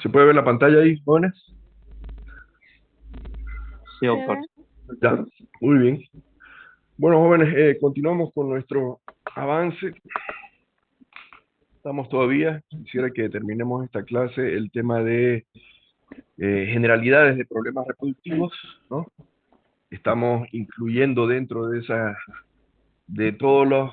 ¿Se puede ver la pantalla ahí, jóvenes? Sí, doctor. Ya, muy bien. Bueno, jóvenes, continuamos con nuestro avance. Estamos todavía, quisiera que terminemos esta clase, el tema de generalidades de problemas reproductivos, ¿no? Estamos incluyendo dentro de de todas las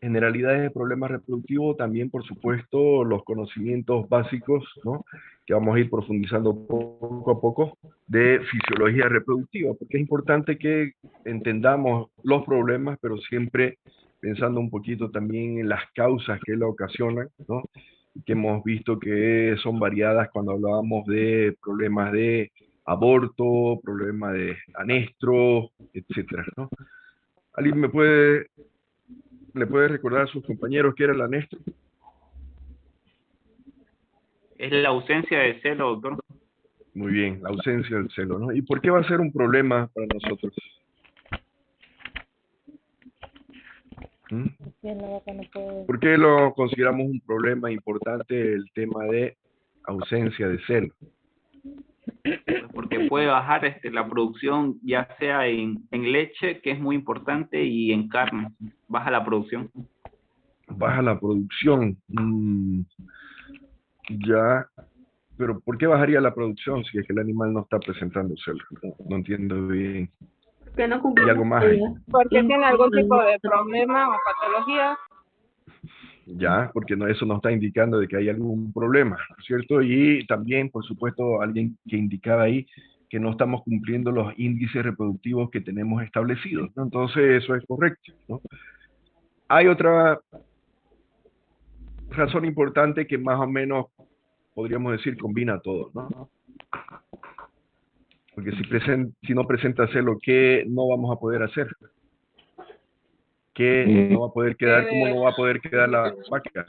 generalidades de problemas reproductivos, también, por supuesto, los conocimientos básicos, ¿no? Que vamos a ir profundizando poco a poco de fisiología reproductiva, porque es importante que entendamos los problemas, pero siempre pensando un poquito también en las causas que lo ocasionan, ¿no? Y que hemos visto que son variadas cuando hablábamos de problemas de aborto, problemas de anestro, etcétera, ¿no? ¿Alguien le puede recordar a sus compañeros qué era el anestro? Es la ausencia de celo, doctor. Muy bien, la ausencia del celo, ¿no? ¿Y por qué va a ser un problema para nosotros? ¿Mm? ¿Por qué lo consideramos un problema importante el tema de ausencia de celo? Porque puede bajar la producción, ya sea en leche, que es muy importante, y en carne. Baja la producción. Baja la producción. Ya, pero ¿por qué bajaría la producción si es que el animal no está presentando celo? No entiendo bien. Que no ¿Hay algo cumplimos más ahí? Porque tiene algún tipo de problema o patología. Ya, porque no, eso nos está indicando de que hay algún problema, ¿no es cierto? Y también, por supuesto, alguien que indicaba ahí que no estamos cumpliendo los índices reproductivos que tenemos establecidos, ¿no? Entonces, eso es correcto, ¿no? Hay otra razón importante que más o menos podríamos decir combina todo, ¿no? Porque si no presenta celo, ¿qué no vamos a poder hacer? ¿Qué no va a poder quedar? ¿Cómo no va a poder quedar la vaca?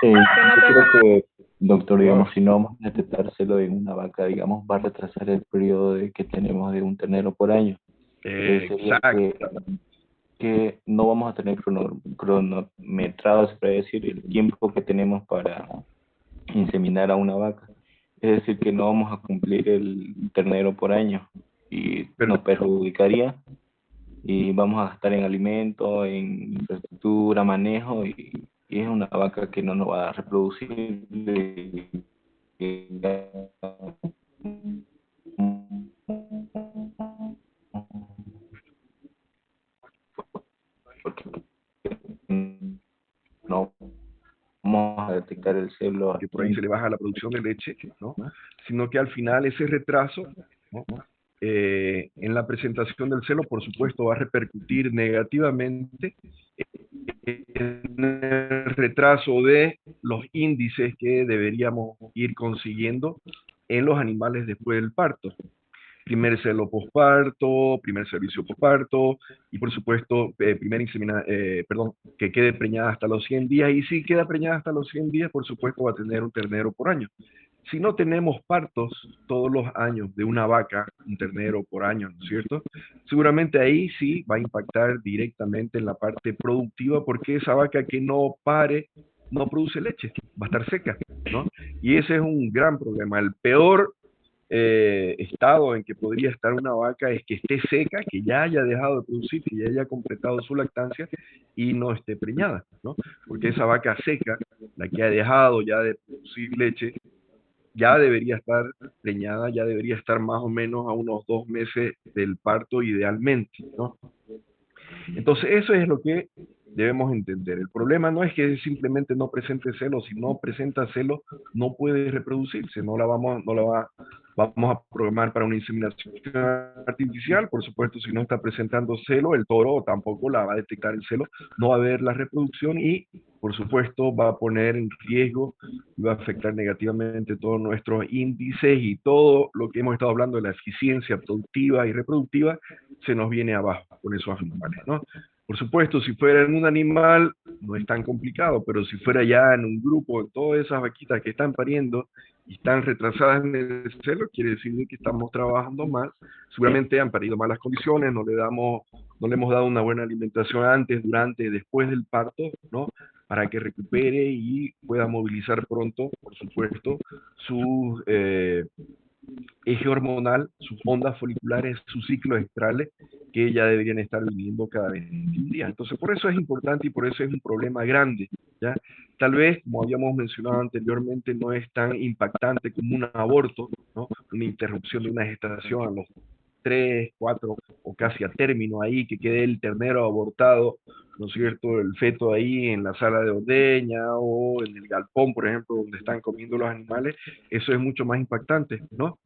Yo creo que, doctor, digamos, Ah, si no vamos a detectárselo en una vaca, digamos, va a retrasar el periodo que tenemos de un ternero por año. Sería exacto. que no vamos a tener cronometrado, se puede decir, el tiempo que tenemos para inseminar a una vaca. Es decir, que no vamos a cumplir el ternero por año y Pero, nos perjudicaría y vamos a gastar en alimento, en infraestructura, manejo y es una vaca que no nos va a reproducir. Porque no vamos a detectar el celo a que por ahí se tiempo. le baja la producción de leche, ¿no? Sino que al final ese retraso, ¿no? En la presentación del celo, por supuesto, va a repercutir negativamente en el retraso de los índices que deberíamos ir consiguiendo en los animales después del parto. Primer celo posparto, primer servicio posparto y por supuesto que quede preñada hasta los 100 días y si queda preñada hasta los 100 días por supuesto va a tener un ternero por año. Si no tenemos partos todos los años de una vaca, un ternero por año, ¿no es cierto? Seguramente ahí sí va a impactar directamente en la parte productiva porque esa vaca que no pare no produce leche, va a estar seca, ¿no? Y ese es un gran problema. El peor estado en que podría estar una vaca es que esté seca, que ya haya dejado de producir, que ya haya completado su lactancia y no esté preñada, ¿no? Porque esa vaca seca, la que ha dejado ya de producir leche, ya debería estar preñada, ya debería estar más o menos a unos 2 meses del parto idealmente, ¿no? Entonces eso es lo que debemos entender. El problema no es que simplemente no presente celo, si no presenta celo no puede reproducirse, vamos a programar para una inseminación artificial, por supuesto si no está presentando celo, el toro tampoco la va a detectar el celo, no va a haber la reproducción y por supuesto va a poner en riesgo y va a afectar negativamente todos nuestros índices y todo lo que hemos estado hablando de la eficiencia productiva y reproductiva se nos viene abajo con esos animales, ¿no? Por supuesto, si fuera en un animal, no es tan complicado, pero si fuera ya en un grupo, todas esas vaquitas que están pariendo y están retrasadas en el celo, quiere decir que estamos trabajando mal. Seguramente han parido malas condiciones, no le hemos dado una buena alimentación antes, durante, después del parto, ¿no? para que recupere y pueda movilizar pronto, por supuesto, su eje hormonal, sus ondas foliculares, sus ciclos estrales, que ya deberían estar viniendo cada 21 días. Entonces, por eso es importante y por eso es un problema grande, ¿ya? Tal vez, como habíamos mencionado anteriormente, no es tan impactante como un aborto, ¿no? Una interrupción de una gestación a los 3, 4 o casi a término ahí, que quede el ternero abortado, ¿no es cierto? El feto ahí en la sala de ordeña o en el galpón, por ejemplo, donde están comiendo los animales, eso es mucho más impactante, ¿no?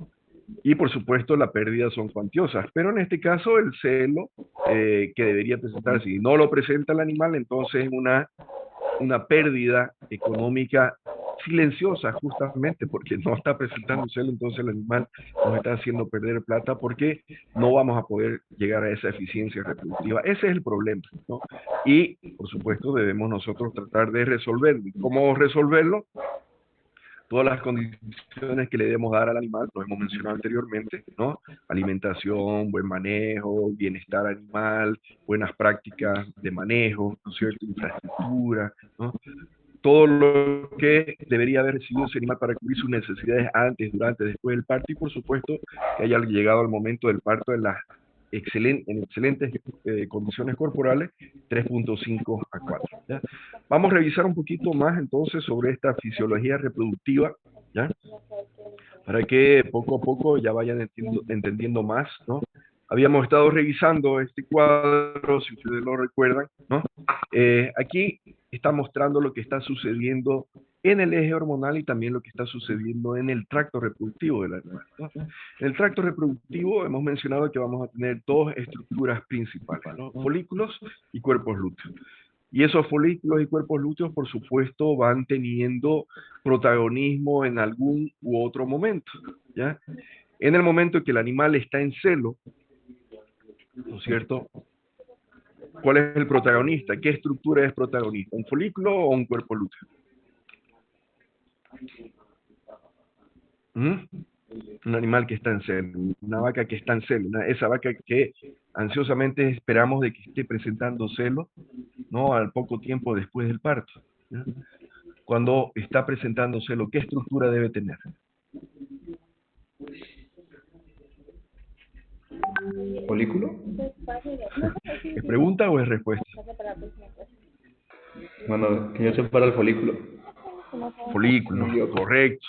Y por supuesto las pérdidas son cuantiosas, pero en este caso el celo que debería presentarse, si no lo presenta el animal, entonces es una pérdida económica silenciosa justamente porque no está presentando celo, entonces el animal nos está haciendo perder plata porque no vamos a poder llegar a esa eficiencia reproductiva. Ese es el problema, ¿no? Y por supuesto debemos nosotros tratar de resolverlo. ¿Cómo resolverlo? Todas las condiciones que le debemos dar al animal, lo hemos mencionado anteriormente, ¿no? Alimentación, buen manejo, bienestar animal, buenas prácticas de manejo, ¿no es cierto? Infraestructura, ¿no? Todo lo que debería haber recibido ese animal para cubrir sus necesidades antes, durante, después del parto y por supuesto que haya llegado al momento del parto en las excelentes condiciones corporales, 3.5 a 4. ¿Ya? Vamos a revisar un poquito más entonces sobre esta fisiología reproductiva, ¿ya? Para que poco a poco ya vayan entendiendo más, ¿no? Habíamos estado revisando este cuadro, si ustedes lo recuerdan, ¿no? Aquí está mostrando lo que está sucediendo en el eje hormonal y también lo que está sucediendo en el tracto reproductivo del animal, ¿no? En el tracto reproductivo hemos mencionado que vamos a tener dos estructuras principales, ¿no? Folículos y cuerpos lúteos. Y esos folículos y cuerpos lúteos, por supuesto, van teniendo protagonismo en algún u otro momento, ¿ya? En el momento en que el animal está en celo, ¿no es cierto? ¿Cuál es el protagonista? ¿Qué estructura es protagonista? ¿Un folículo o un cuerpo lúteo? Un animal que está en celo, una vaca que está en celo, esa vaca que ansiosamente esperamos de que esté presentando celo, ¿no? Al poco tiempo después del parto, ¿ya? Cuando está presentando celo, ¿qué estructura debe tener? ¿Folículo? ¿Es pregunta o es respuesta? Bueno, que yo separa el folículo. Folículo, correcto.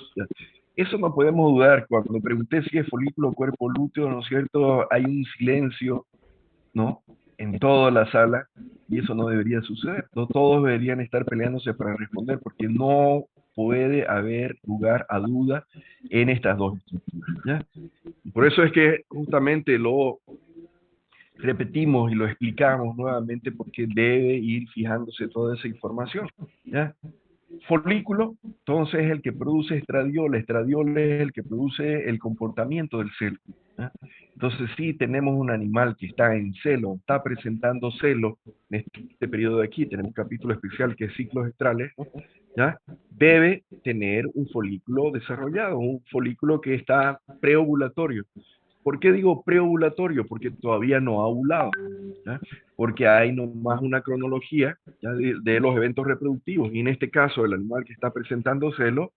Eso no podemos dudar. Cuando pregunté si es folículo o cuerpo lúteo, ¿no es cierto? Hay un silencio, ¿no? En toda la sala, y eso no debería suceder. No todos deberían estar peleándose para responder, porque no puede haber lugar a duda en estas dos estructuras, ¿ya? Y por eso es que justamente lo repetimos y lo explicamos nuevamente, porque debe ir fijándose toda esa información, ¿ya? Folículo, entonces, es el que produce estradiol. Estradiol es el que produce el comportamiento del celo, ¿ya? Entonces, si tenemos un animal que está en celo, está presentando celo, en este periodo de aquí, tenemos un capítulo especial que es ciclos estrales, ¿ya? Debe tener un folículo desarrollado, un folículo que está preovulatorio. ¿Por qué digo preovulatorio? Porque todavía no ha ovulado, ¿ya? Porque hay nomás una cronología, ¿ya? de los eventos reproductivos, y en este caso el animal que está presentando celo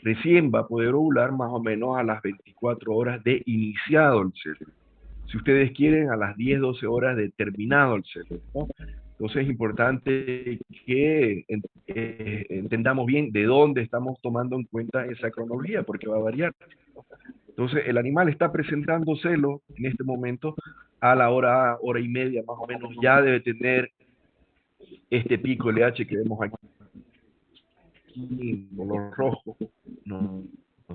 recién va a poder ovular más o menos a las 24 horas de iniciado el celo. Si ustedes quieren, a las 10, 12 horas de terminado el celo, ¿no? Entonces es importante que entendamos bien de dónde estamos tomando en cuenta esa cronología, porque va a variar. Entonces, el animal está presentando celo en este momento a la hora y media más o menos, ya debe tener este pico LH que vemos aquí, en color rojo, no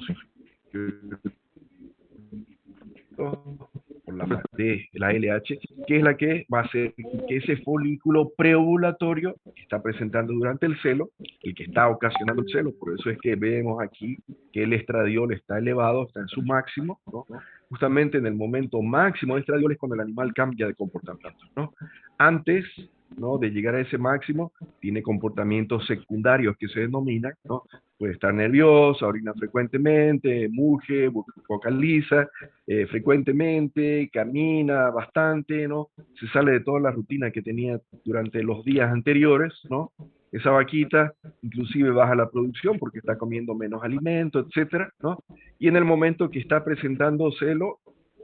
sé, por la LH, que es la que va a hacer que ese folículo preovulatorio que está presentando durante el celo, el que está ocasionando el celo, por eso es que vemos aquí que el estradiol está elevado, está en su máximo, ¿no? Justamente en el momento máximo de estradiol es cuando el animal cambia de comportamiento, ¿no? Antes, ¿no?, de llegar a ese máximo, tiene comportamientos secundarios que se denominan, ¿no? Puede estar nerviosa, orina frecuentemente, muge, vocaliza frecuentemente, camina bastante, ¿no? Se sale de toda la rutina que tenía durante los días anteriores, ¿no? esa vaquita inclusive baja la producción porque está comiendo menos alimento, etcétera, ¿no? Y en el momento que está presentando celo,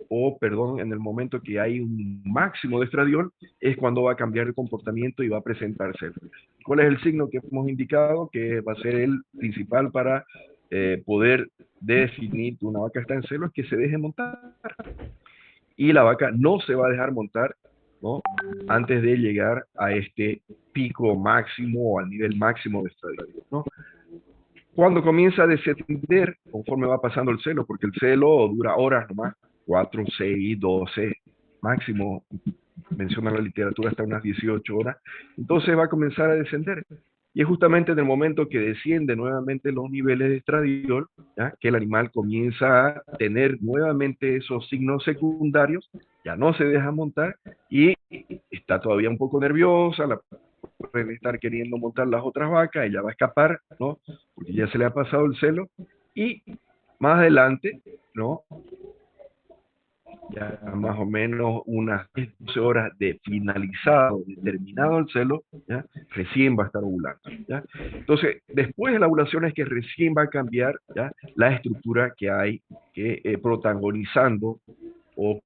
o perdón, en el momento que hay un máximo de estradiol, es cuando va a cambiar el comportamiento y va a presentar celo. ¿Cuál es el signo que hemos indicado? Que va a ser el principal para poder definir que una vaca está en celo, es que se deje montar. Y la vaca no se va a dejar montar, ¿no? Antes de llegar a este pico máximo o al nivel máximo de estradiol, ¿no? Cuando comienza a descender, conforme va pasando el celo, porque el celo dura horas nomás, 4, 6, 12, máximo, menciona la literatura hasta unas 18 horas, entonces va a comenzar a descender. Y es justamente en el momento que desciende nuevamente los niveles de estradiol, ¿ya? Que el animal comienza a tener nuevamente esos signos secundarios, ya no se deja montar y está todavía un poco nerviosa, pueden estar queriendo montar las otras vacas, ella va a escapar, ¿no? Porque ya se le ha pasado el celo, y más adelante, ¿no? Ya más o menos unas 12 horas de finalizado, de terminado el celo, ¿ya? Recién va a estar ovulando, ¿ya? Entonces, después de la ovulación es que recién va a cambiar, ¿ya? La estructura que hay que protagonizando o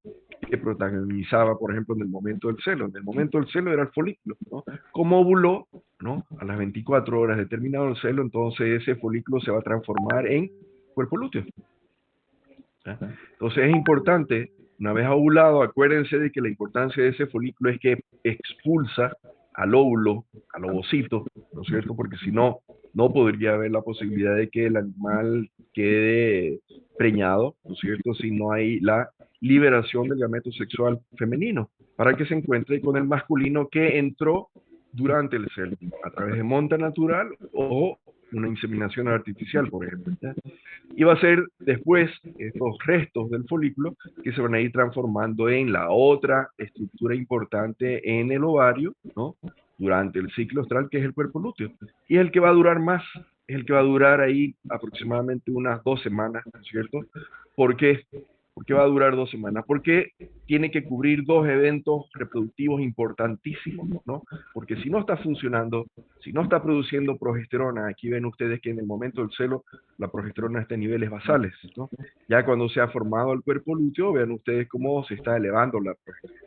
que protagonizaba, por ejemplo, en el momento del celo. En el momento del celo era el folículo, ¿no? Como ovuló, ¿no? A las 24 horas de terminado el celo, entonces ese folículo se va a transformar en cuerpo lúteo, ¿ya? Entonces es importante, una vez ovulado, acuérdense de que la importancia de ese folículo es que expulsa al óvulo, al ovocito, ¿no es cierto? Porque si no, no podría haber la posibilidad de que el animal quede preñado, ¿no es cierto? Si no hay la liberación del gameto sexual femenino, para que se encuentre con el masculino que entró durante el celo, a través de monta natural o una inseminación artificial, por ejemplo, ¿ya? Y va a ser después estos restos del folículo que se van a ir transformando en la otra estructura importante en el ovario, ¿no? Durante el ciclo estral, que es el cuerpo lúteo. Y es el que va a durar más, es el que va a durar ahí aproximadamente unas 2 semanas, ¿no es cierto? ¿Por qué? ¿Por qué va a durar 2 semanas? Porque tiene que cubrir 2 eventos reproductivos importantísimos, ¿no? Porque si no está funcionando, si no está produciendo progesterona, aquí ven ustedes que en el momento del celo la progesterona está en niveles basales, ¿no? Ya cuando se ha formado el cuerpo lúteo, vean ustedes cómo se está elevando la progesterona.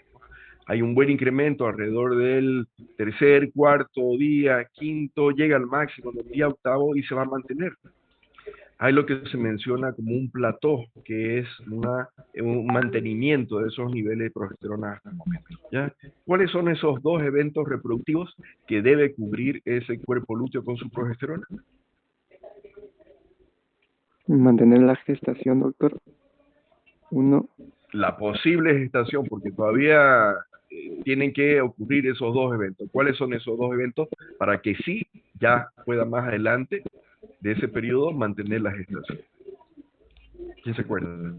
Hay un buen incremento alrededor del tercer, cuarto día, quinto, llega al máximo del día octavo y se va a mantener. Hay lo que se menciona como un plató, que es un mantenimiento de esos niveles de progesterona hasta el momento, ¿ya? ¿Cuáles son esos 2 eventos reproductivos que debe cubrir ese cuerpo lúteo con su progesterona? Mantener la gestación, doctor. 1. La posible gestación, porque todavía tienen que ocurrir esos 2 eventos. ¿Cuáles son esos 2 eventos? Para que sí ya pueda más adelante de ese periodo mantener la gestación. ¿Quién se acuerda?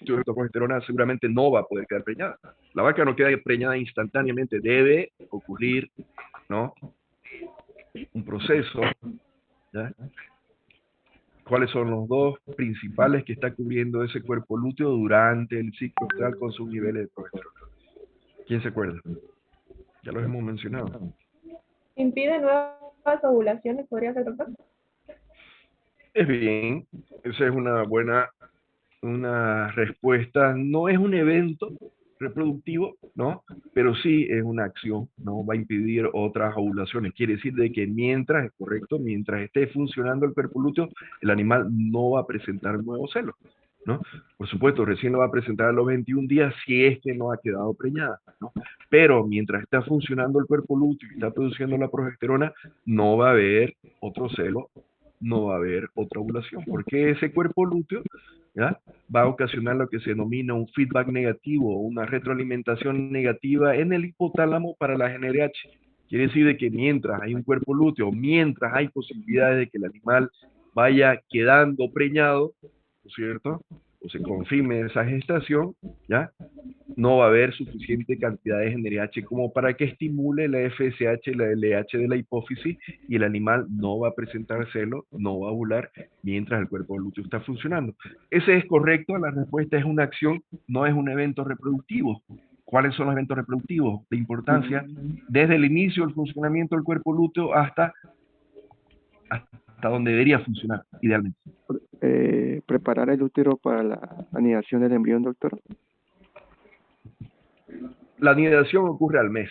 La progesterona seguramente no va a poder quedar preñada. La vaca no queda preñada instantáneamente, debe ocurrir, ¿no? Un proceso, ¿ya? ¿Cuáles son los 2 principales que está cubriendo ese cuerpo lúteo durante el ciclo estral con sus niveles de progesterona? ¿Quién se acuerda? Ya los hemos mencionado. ¿Impide nuevas ovulaciones, podría ser, doctor? Es bien, esa es una buena respuesta. No es un evento reproductivo, ¿no? Pero sí es una acción, ¿no? Va a impedir otras ovulaciones. Quiere decir de que mientras, es correcto, mientras esté funcionando el cuerpo lúteo, el animal no va a presentar nuevos celos, ¿no? Por supuesto, recién lo va a presentar a los 21 días si es que no ha quedado preñada, ¿no? Pero mientras está funcionando el cuerpo lúteo y está produciendo la progesterona, no va a haber otro celo, no va a haber otra ovulación, porque ese cuerpo lúteo, ¿ya?, va a ocasionar lo que se denomina un feedback negativo, una retroalimentación negativa en el hipotálamo para la GnRH. Quiere decir de que mientras hay un cuerpo lúteo, mientras hay posibilidades de que el animal vaya quedando preñado, ¿no es cierto?, o se confirme esa gestación, ¿ya?, no va a haber suficiente cantidad de GnRH como para que estimule la FSH y la LH de la hipófisis y el animal no va a presentar celo, no va a ovular mientras el cuerpo lúteo está funcionando. Ese es correcto, la respuesta es una acción, no es un evento reproductivo. ¿Cuáles son los eventos reproductivos de importancia? Desde el inicio del funcionamiento del cuerpo lúteo hasta donde debería funcionar, idealmente. Preparar el útero para la anidación del embrión, doctor. La anidación ocurre al mes,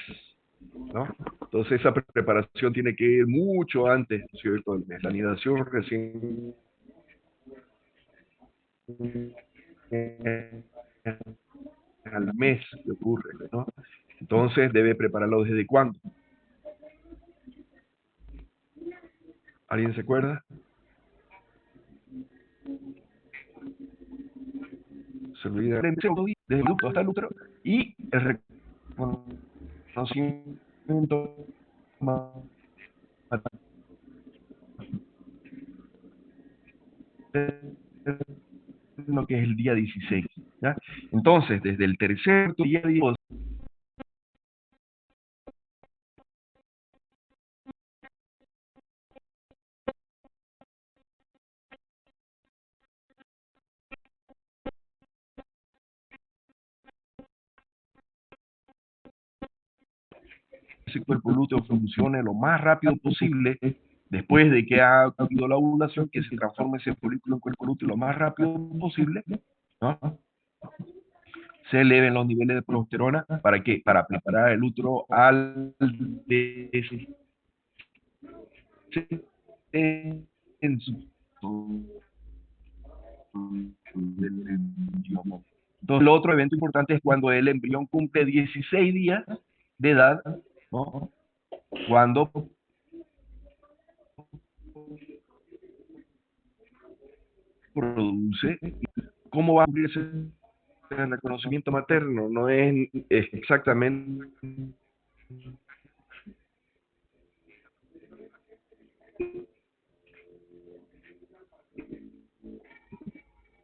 ¿no? Entonces esa preparación tiene que ir mucho antes, ¿cierto? Del mes. La anidación recién al mes que ocurre, ¿no? Entonces debe prepararlo desde cuándo. ¿Alguien se acuerda? Se olvida desde el útero hasta el útero y el reconocimiento lo que es el día 16, ¿ya? Entonces, desde el tercer día ese cuerpo lúteo funcione lo más rápido posible, después de que ha ocurrido la ovulación, que se transforme ese folículo en cuerpo lúteo lo más rápido posible, ¿no? Se eleven los niveles de progesterona, ¿para qué? Para preparar el útero al en su entonces, el otro evento importante es cuando el embrión cumple 16 días de edad, ¿no? Cuando produce, ¿cómo va a cumplirse el reconocimiento materno? No es exactamente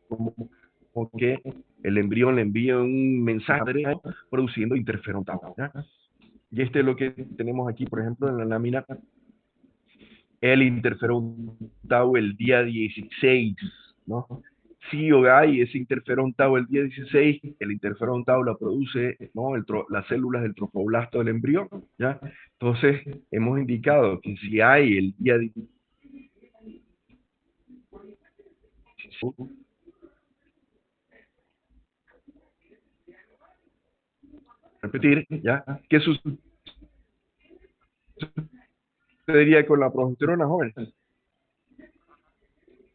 como que el embrión le envía un mensaje produciendo interferón tau, ¿ya? Y este es lo que tenemos aquí, por ejemplo, en la lámina. El interferón tau el día 16, ¿no? Si hay ese interferón tau el día 16, el interferón tau lo produce, ¿no? Las células del trofoblasto del embrión, ¿ya? Entonces, hemos indicado que si hay el día 16, repetir, ¿ya? ¿Qué sucedería con la progesterona, jóvenes?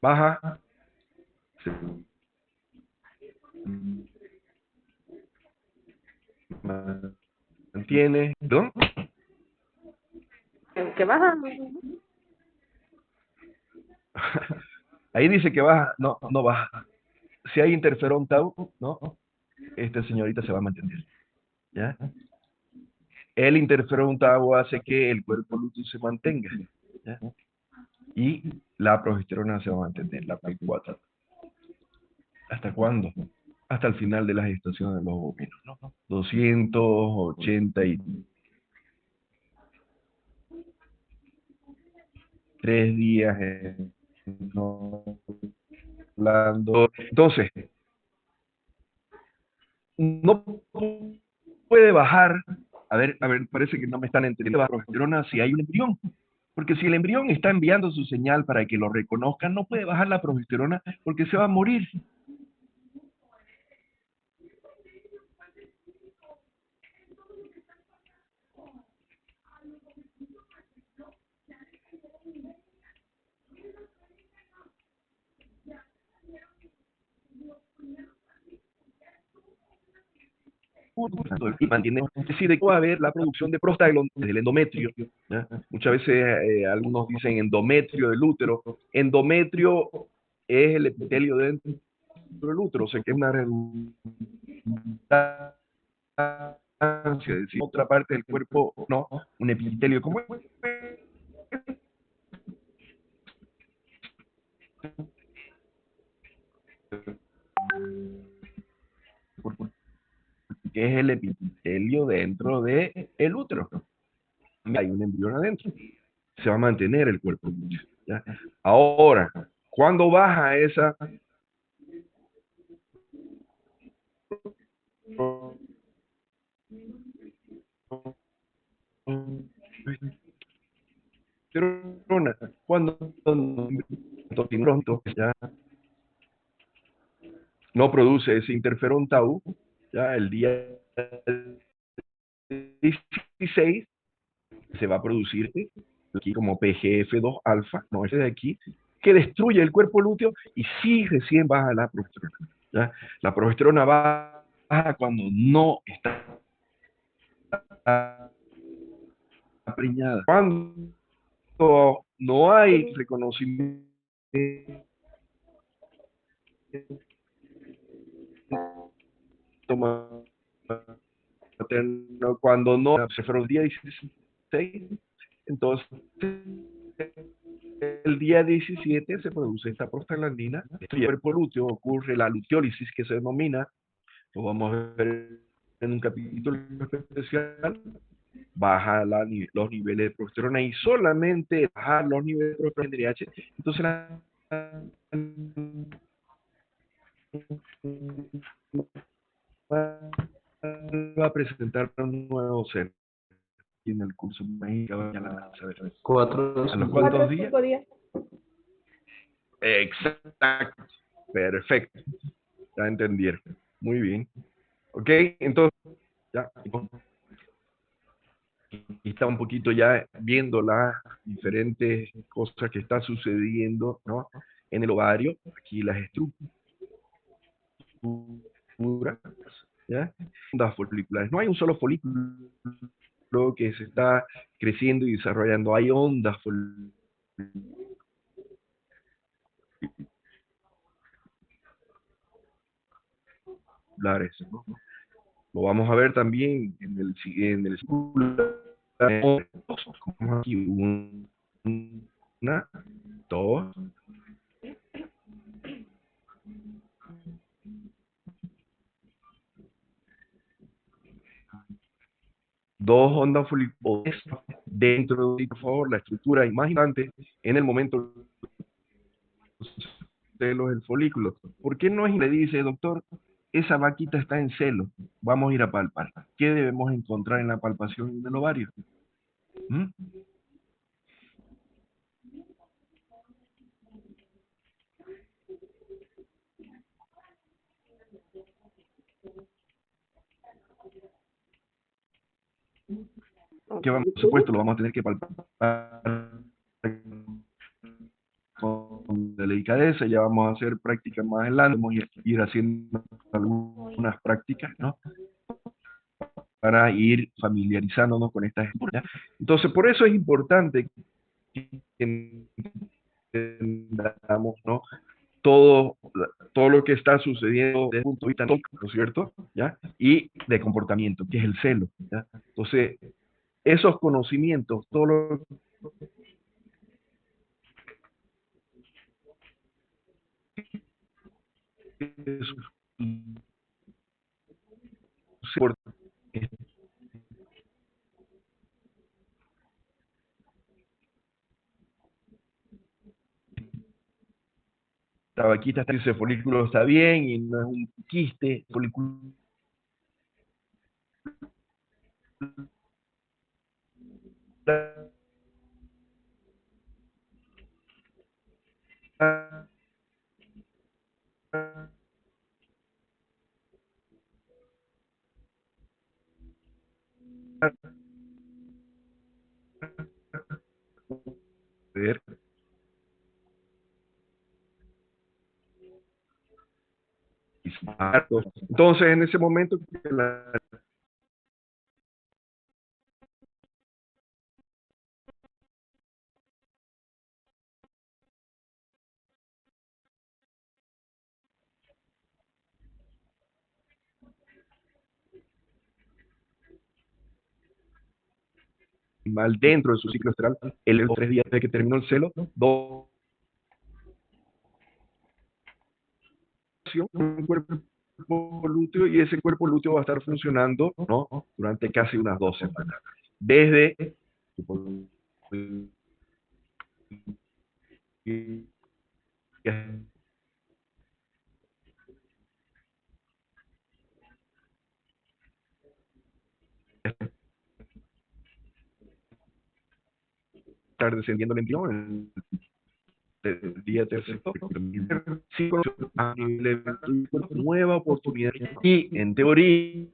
Baja, se mantiene, ¿no? ¿Qué baja? Ahí dice que baja, no, no baja. Si hay interferón tau, ¿no? Esta señorita se va a mantener, ¿ya? El interferón tau hace que el cuerpo lúteo se mantenga, ¿ya? Y la progesterona se va a mantener, la P4. ¿Hasta cuándo? Hasta el final de la gestación de los ovinos, ¿no? 283 días hablando. Entonces, no puede bajar, a ver, parece que no me están entendiendo, la progesterona si hay un embrión. Porque si el embrión está enviando su señal para que lo reconozcan, no puede bajar la progesterona porque se va a morir. Y mantiene, es decir, de que va a haber la producción de prostaglandina del endometrio, ¿ya? Muchas veces algunos dicen endometrio del útero. Endometrio es el epitelio dentro del útero, o sea que es una redundancia, es decir, otra parte del cuerpo, no, un epitelio como que es el epitelio dentro de el útero. Hay un embrión adentro. Se va a mantener el cuerpo lúteo, ¿ya? Ahora, cuando baja esa progesterona, cuando pronto ya no produce ese interferón tau, ya el día 16 se va a producir aquí como PGF2 alfa, no ese de aquí, que destruye el cuerpo lúteo y sí recién baja la progesterona, ¿ya? La progesterona baja cuando no está preñada. Cuando no hay reconocimiento materno, cuando no se fueron el día 16, entonces el día 17 se produce esta prostaglandina, el cuerpo lúteo, ocurre la luteólisis que se denomina, lo vamos a ver en un capítulo especial, baja los niveles de progesterona y solamente bajar los niveles de progesterona en DH, entonces va a presentar un nuevo ser en el curso médico. Ya la van a saber. 4 ¿A los 5 cuántos días? 4 o 5 días. Exacto. Perfecto. Ya entendieron. Muy bien. Ok, entonces, ya. Y está un poquito ya viendo las diferentes cosas que están sucediendo, ¿no? En el ovario, aquí las estructuras, ¿ya? Ondas foliculares. No hay un solo folículo que se está creciendo y desarrollando. Hay ondas foliculares, ¿no? Lo vamos a ver también en el círculo. Como aquí, una, dos, dos ondas foliculares dentro de, por favor, la estructura imaginante en el momento de el folículo. ¿Por qué no le dice, doctor, esa vaquita está en celo? Vamos a ir a palpar. ¿Qué debemos encontrar en la palpación del ovario? ¿Mm? Que vamos, por supuesto, lo vamos a tener que palpar con delicadeza. Ya vamos a hacer prácticas más adelante, vamos a ir haciendo algunas prácticas, ¿no? Para ir familiarizándonos con estas estructuras. Entonces, por eso es importante que entendamos, ¿no? Todo lo que está sucediendo desde el punto de vista anatómico, ¿no es cierto? ¿Ya? Y de comportamiento, que es el celo, ¿ya? Entonces, esos conocimientos, todo lo que esta vaquita, ese folículo está bien y no es un quiste, folículo ver. Entonces, en ese momento, mal dentro de su ciclo estral, los 3 días desde que terminó el celo, un cuerpo lúteo y ese cuerpo lúteo va a estar funcionando, ¿no? Durante casi unas 2 semanas. Desde estar descendiendo el embrión el día tercero, nueva oportunidad y en teoría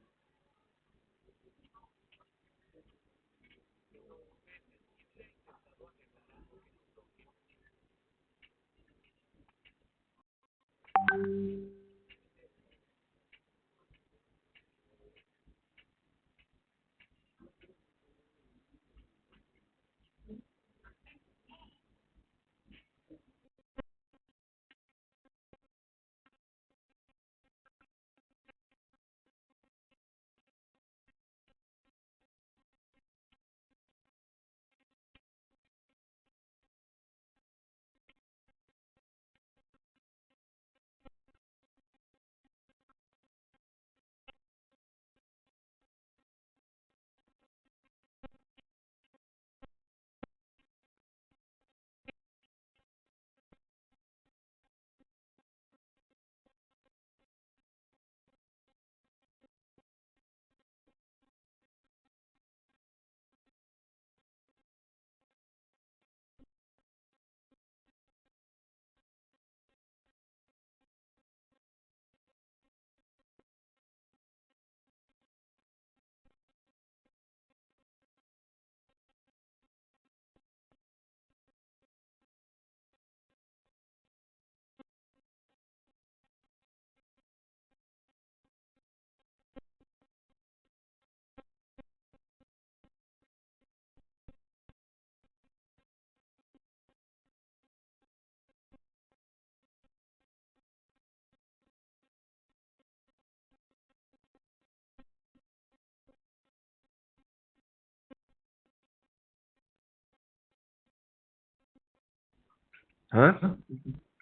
¿ah?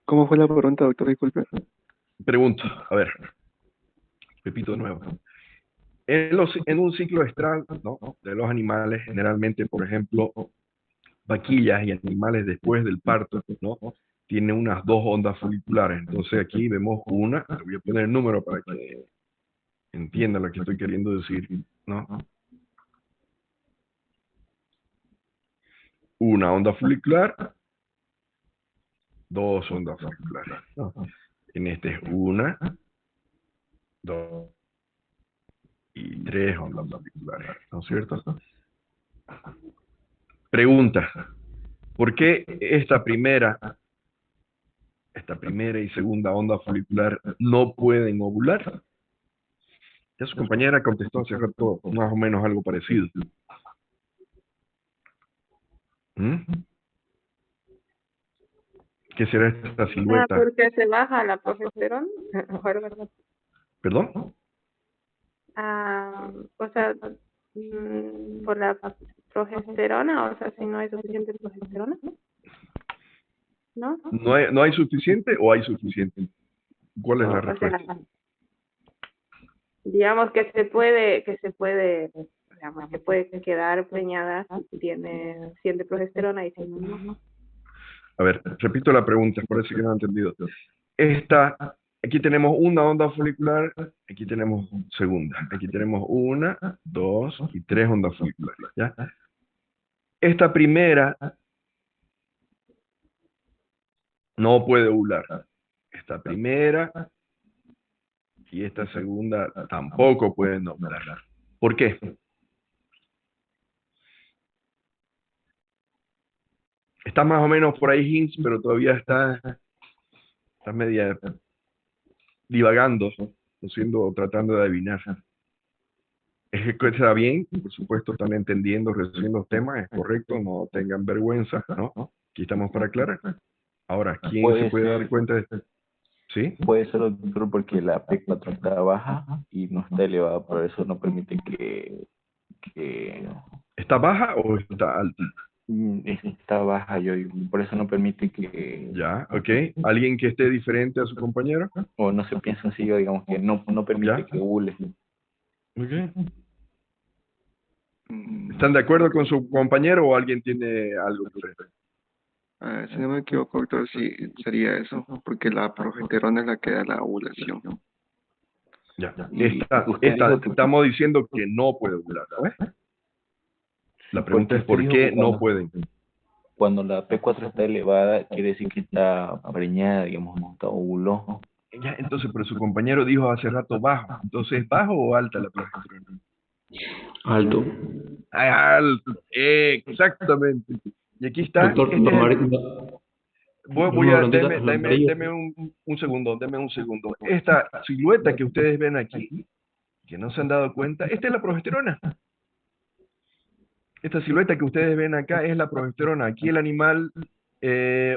¿Cómo fue la pregunta, doctor? Disculpe. Pregunto, a ver, repito de nuevo. En un ciclo estral, ¿no? De los animales, generalmente, por ejemplo, vaquillas y animales después del parto, ¿no? Tiene unas 2 ondas foliculares. Entonces aquí vemos una, le voy a poner el número para que entienda lo que estoy queriendo decir, ¿no? Una onda folicular, 2 ondas foliculares. ¿No? En este es una, 2 y 3 ondas foliculares, ¿no es cierto? Pregunta, ¿por qué esta primera y segunda onda folicular no pueden ovular? Ya su compañera contestó hace rato más o menos algo parecido. ¿Mm? ¿Qué será esta silueta? Porque se baja la progesterona. ¿Verdad? ¿Perdón? O sea, por la progesterona, o sea, si no hay suficiente progesterona, ¿no? ¿No hay suficiente o hay suficiente? ¿Cuál es la O sea, respuesta? digamos que digamos, que puede quedar preñada si tiene suficiente progesterona y si no, no. A ver, repito la pregunta, parece que no he entendido. Aquí tenemos una onda folicular, aquí tenemos segunda, aquí tenemos 1, 2 y 3 ondas foliculares, ¿ya? Esta primera no puede ovular. Esta primera y esta segunda tampoco pueden ovular. ¿Por qué? Está más o menos por ahí hints, pero todavía está media divagando, tratando de adivinar. Es que está bien, por supuesto, están entendiendo recién los temas, es correcto, no tengan vergüenza, ¿no? Aquí estamos para aclarar. Ahora, ¿quién se puede dar cuenta de esto? ¿Sí? Puede ser, doctor, porque la P4 está baja y no está elevada, por eso no permite que ¿Está baja o está alta? está baja, yo, y por eso no permite que, Ya, ok. ¿Alguien que esté diferente a su compañero? o no se piensa así, o digamos que no permite Ya. que ovule. Ok. Mm, ¿Están de acuerdo con su compañero o alguien tiene algo diferente? si no me equivoco, doctor, sí sería eso, porque la progesterona es la que da la ovulación. Ya. Y usted dijo que Estamos diciendo que no puede ovular, ¿no ves? La pregunta porque es usted ¿por dijo qué que no pueden? cuando la P4 está elevada, quiere decir que está preñada, digamos, no está ovuló. Ya, entonces, pero su compañero dijo hace rato bajo. Entonces, ¿bajo o alta la progesterona? Alto. Alto, exactamente. Y aquí está, Doctor, este es el... Voy una a, preguntita, lo amarillo. deme un segundo, deme un segundo. Esta silueta que ustedes ven aquí, que no se han dado cuenta, esta es la progesterona. Esta silueta que ustedes ven acá es la progesterona. Aquí el animal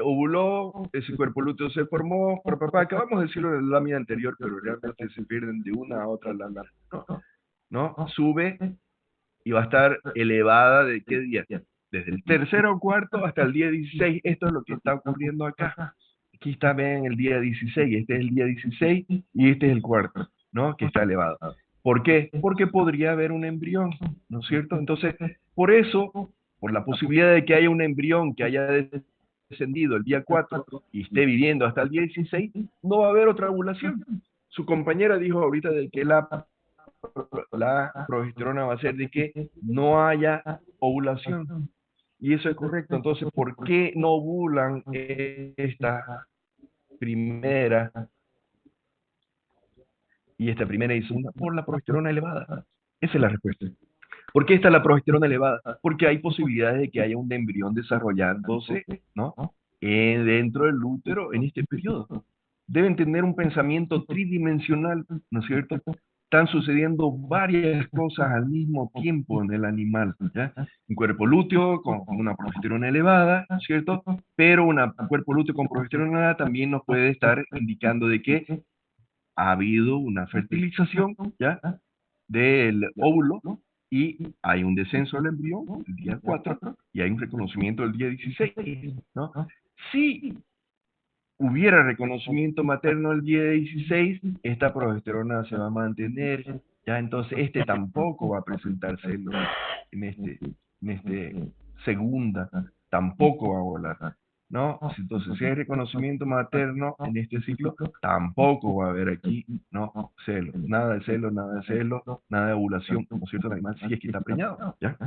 ovuló, ese cuerpo lúteo se formó, acabamos de decirlo en la lámina anterior, pero realmente se pierden de una a otra lámina. ¿No? Sube y va a estar elevada ¿de qué día? Desde el tercero o cuarto hasta el día 16. Esto es lo que está ocurriendo acá. Aquí está, ven, el día 16. Este es el día 16 y este es el cuarto, ¿no? Que está elevado. ¿Por qué? Porque podría haber un embrión, ¿no es cierto? Entonces, por eso, por la posibilidad de que haya un embrión que haya descendido el día 4 y esté viviendo hasta el día 16, no va a haber otra ovulación. Su compañera dijo ahorita de que la progesterona va a hacer de que no haya ovulación. Y eso es correcto. Entonces, ¿por qué no ovulan esta primera y esta primera y segunda? Por la progesterona elevada. Esa es la respuesta. ¿Por qué está la progesterona elevada? Porque hay posibilidades de que haya un embrión desarrollándose, ¿no? Dentro del útero en este periodo. Deben tener un pensamiento tridimensional, ¿no es cierto? Están sucediendo varias cosas al mismo tiempo en el animal, ¿ya? Un cuerpo lúteo con una progesterona elevada, ¿cierto? Pero un cuerpo lúteo con progesterona elevada también nos puede estar indicando de que ha habido una fertilización, ¿ya? Del óvulo y hay un descenso del embrión el día 4 y hay un reconocimiento el día 16, ¿no? Si hubiera reconocimiento materno el día 16, esta progesterona se va a mantener, ya entonces este tampoco va a presentar celos en este segunda, tampoco va a volar, ¿no? Entonces, si hay reconocimiento materno en este ciclo, tampoco va a haber aquí, ¿no? Celos, nada de celos, nada de celos, nada de ovulación, ¿no es cierto? El animal sí es que está preñado, ¿ya?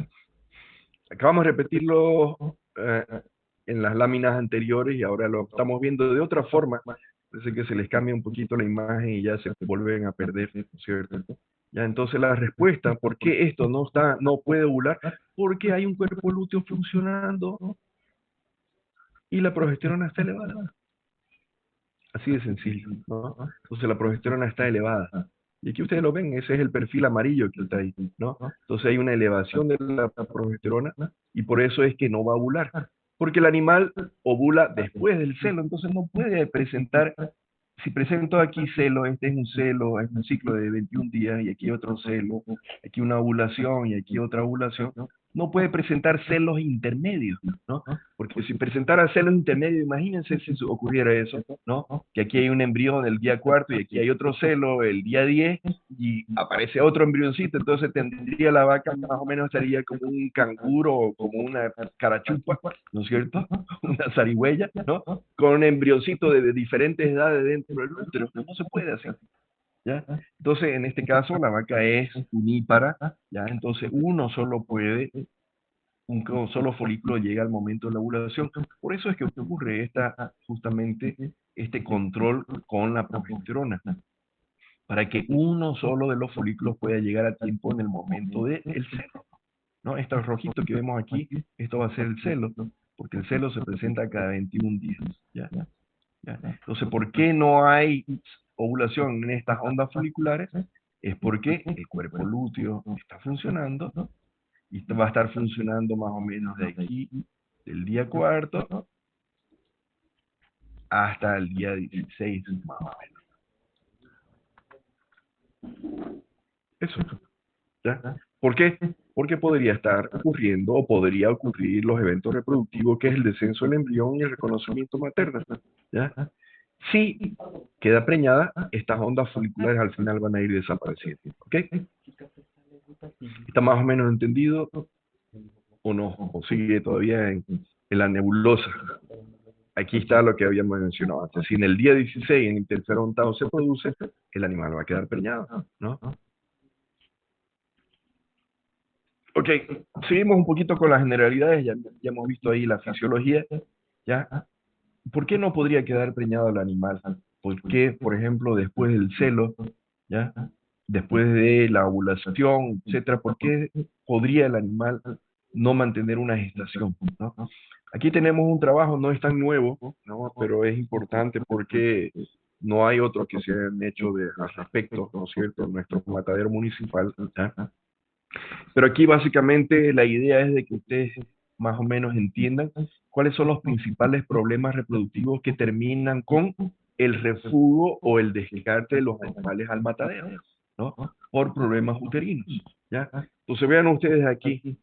Acabamos de repetirlo en las láminas anteriores y ahora lo estamos viendo de otra forma. Parece que se les cambia un poquito la imagen y ya se vuelven a perder, ¿no es cierto? Ya, entonces la respuesta, ¿por qué esto no puede ovular? Porque hay un cuerpo lúteo funcionando y la progesterona está elevada. Así de sencillo, ¿no? Entonces la progesterona está elevada. Y aquí ustedes lo ven, ese es el perfil amarillo que está ahí, ¿no? Entonces hay una elevación de la progesterona y por eso es que no va a ovular. Porque el animal ovula después del celo, entonces no puede presentar, si presento aquí celo, este es un celo, es un ciclo de 21 días y aquí otro celo, aquí una ovulación y aquí otra ovulación, no puede presentar celos intermedios, ¿no? Porque si presentara celos intermedios, imagínense si ocurriera eso, ¿no? Que aquí hay un embrión el día 4 y aquí hay otro celo el día 10 y aparece otro embrioncito, entonces tendría la vaca más o menos estaría como un canguro o como una carachupa, ¿no es cierto? Una zarigüeya, ¿no? Con un embrioncito de diferentes edades dentro del útero. No se puede hacer. ¿Ya? Entonces, en este caso, la vaca es unípara, ¿ya? Entonces, uno solo puede, un solo folículo llega al momento de la ovulación. Por eso es que ocurre justamente este control con la progesterona, para que uno solo de los folículos pueda llegar a tiempo en el momento del celo, ¿no? Esto rojito que vemos aquí, esto va a ser el celo, porque el celo se presenta cada 21 días, ¿ya? ¿Ya? Entonces, ¿por qué no hay ovulación en estas ondas foliculares? Es porque el cuerpo lúteo está funcionando y va a estar funcionando más o menos de aquí, del día 4 hasta el día 16, más o menos. Eso. ¿Ya? ¿Por qué? porque podría estar ocurriendo o podría ocurrir los eventos reproductivos, que es el descenso del embrión y el reconocimiento materno, ¿ya? Si queda preñada, estas ondas foliculares al final van a ir desapareciendo, ¿ok? ¿Está más o menos entendido o no? ¿O sigue todavía en la nebulosa? Aquí está lo que habíamos mencionado antes. Si en el día 16 en el tercer ontado se produce, el animal va a quedar preñado, ¿no? Ok, seguimos un poquito con las generalidades, ya hemos visto ahí la fisiología, ¿ya? ¿Por qué no podría quedar preñado el animal? ¿Por qué, por ejemplo, después del celo, ¿ya? Después de la ovulación, etcétera, por qué podría el animal no mantener una gestación, ¿no? Aquí tenemos un trabajo, no es tan nuevo, ¿no? Pero es importante porque no hay otros que se han hecho al respecto, ¿no es cierto?, en nuestro matadero municipal, ¿ya? Pero aquí básicamente la idea es de que ustedes más o menos entiendan cuáles son los principales problemas reproductivos que terminan con el refugo o el descarte de los animales al matadero, ¿no? Por problemas uterinos, ¿ya? Entonces vean ustedes aquí,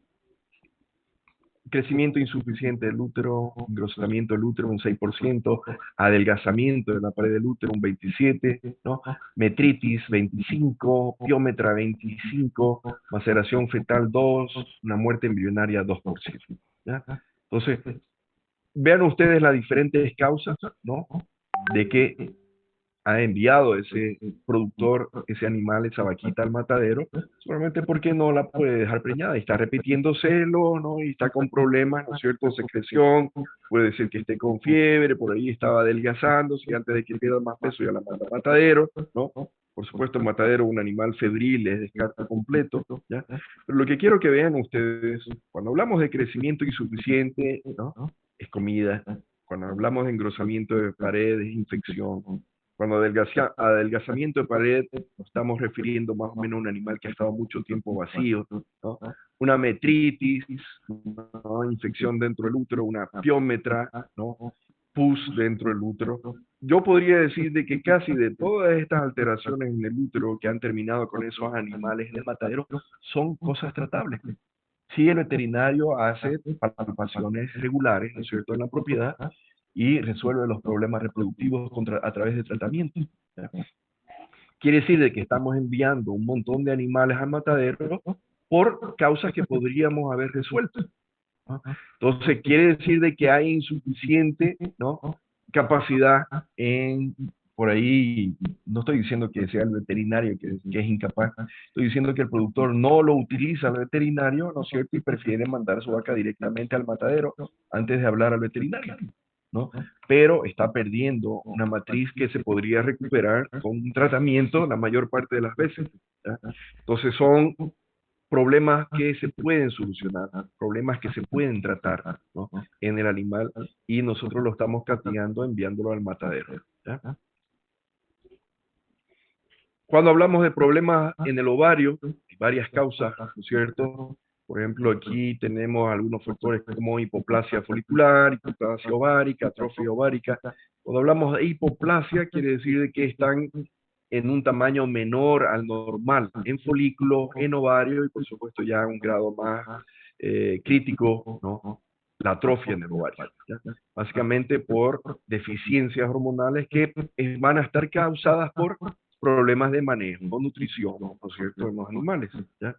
crecimiento insuficiente del útero, engrosamiento del útero un 6%, adelgazamiento de la pared del útero un 27%, ¿no? Metritis 25%, piómetra 25%, maceración fetal 2%, una muerte embrionaria 2%, ¿ya? Entonces, vean ustedes las diferentes causas, ¿no?, de que ha enviado ese productor, ese animal, esa vaquita al matadero, solamente porque no la puede dejar preñada, y está repitiendo celo, ¿no? Y está con problemas, ¿no es cierto?, secreción, puede ser que esté con fiebre, por ahí estaba adelgazándose, y antes de que pierda más peso ya la manda al matadero, ¿no? Por supuesto, el matadero, un animal febril, es descarte completo, ¿ya? Pero lo que quiero que vean ustedes, cuando hablamos de crecimiento insuficiente, ¿no?, es comida. Cuando hablamos de engrosamiento de paredes, infección. Cuando adelgazamiento de pared, nos estamos refiriendo más o menos a un animal que ha estado mucho tiempo vacío, ¿no? Una metritis, ¿no?, infección dentro del útero, una piómetra, ¿no?, pus dentro del útero. Yo podría decir de que casi de todas estas alteraciones en el útero que han terminado con esos animales en el matadero son cosas tratables. Si el veterinario hace palpaciones regulares, ¿no es cierto?, en la propiedad, y resuelve los problemas reproductivos a través de tratamiento, ¿ya? Quiere decir de que estamos enviando un montón de animales al matadero por causas que podríamos haber resuelto, ¿no? Entonces, quiere decir de que hay insuficiente, ¿no?, capacidad por ahí, no estoy diciendo que sea el veterinario que es incapaz, estoy diciendo que el productor no lo utiliza al veterinario, ¿no es cierto?, y prefiere mandar su vaca directamente al matadero antes de hablar al veterinario, ¿no? Pero está perdiendo una matriz que se podría recuperar con un tratamiento la mayor parte de las veces, ¿ya? Entonces son problemas que se pueden solucionar, problemas que se pueden tratar, ¿no?, en el animal, y nosotros lo estamos castigando enviándolo al matadero, ¿ya? Cuando hablamos de problemas en el ovario, hay varias causas, ¿no es cierto? Por ejemplo, aquí tenemos algunos factores como hipoplasia folicular, hipoplasia ovárica, atrofia ovárica. Cuando hablamos de hipoplasia, quiere decir que están en un tamaño menor al normal, en folículo, en ovario, y por supuesto ya un grado más crítico, ¿no?, la atrofia en el ovario, ¿ya? Básicamente por deficiencias hormonales que van a estar causadas por problemas de manejo o nutrición, ¿no es cierto?, en los animales, ¿ya?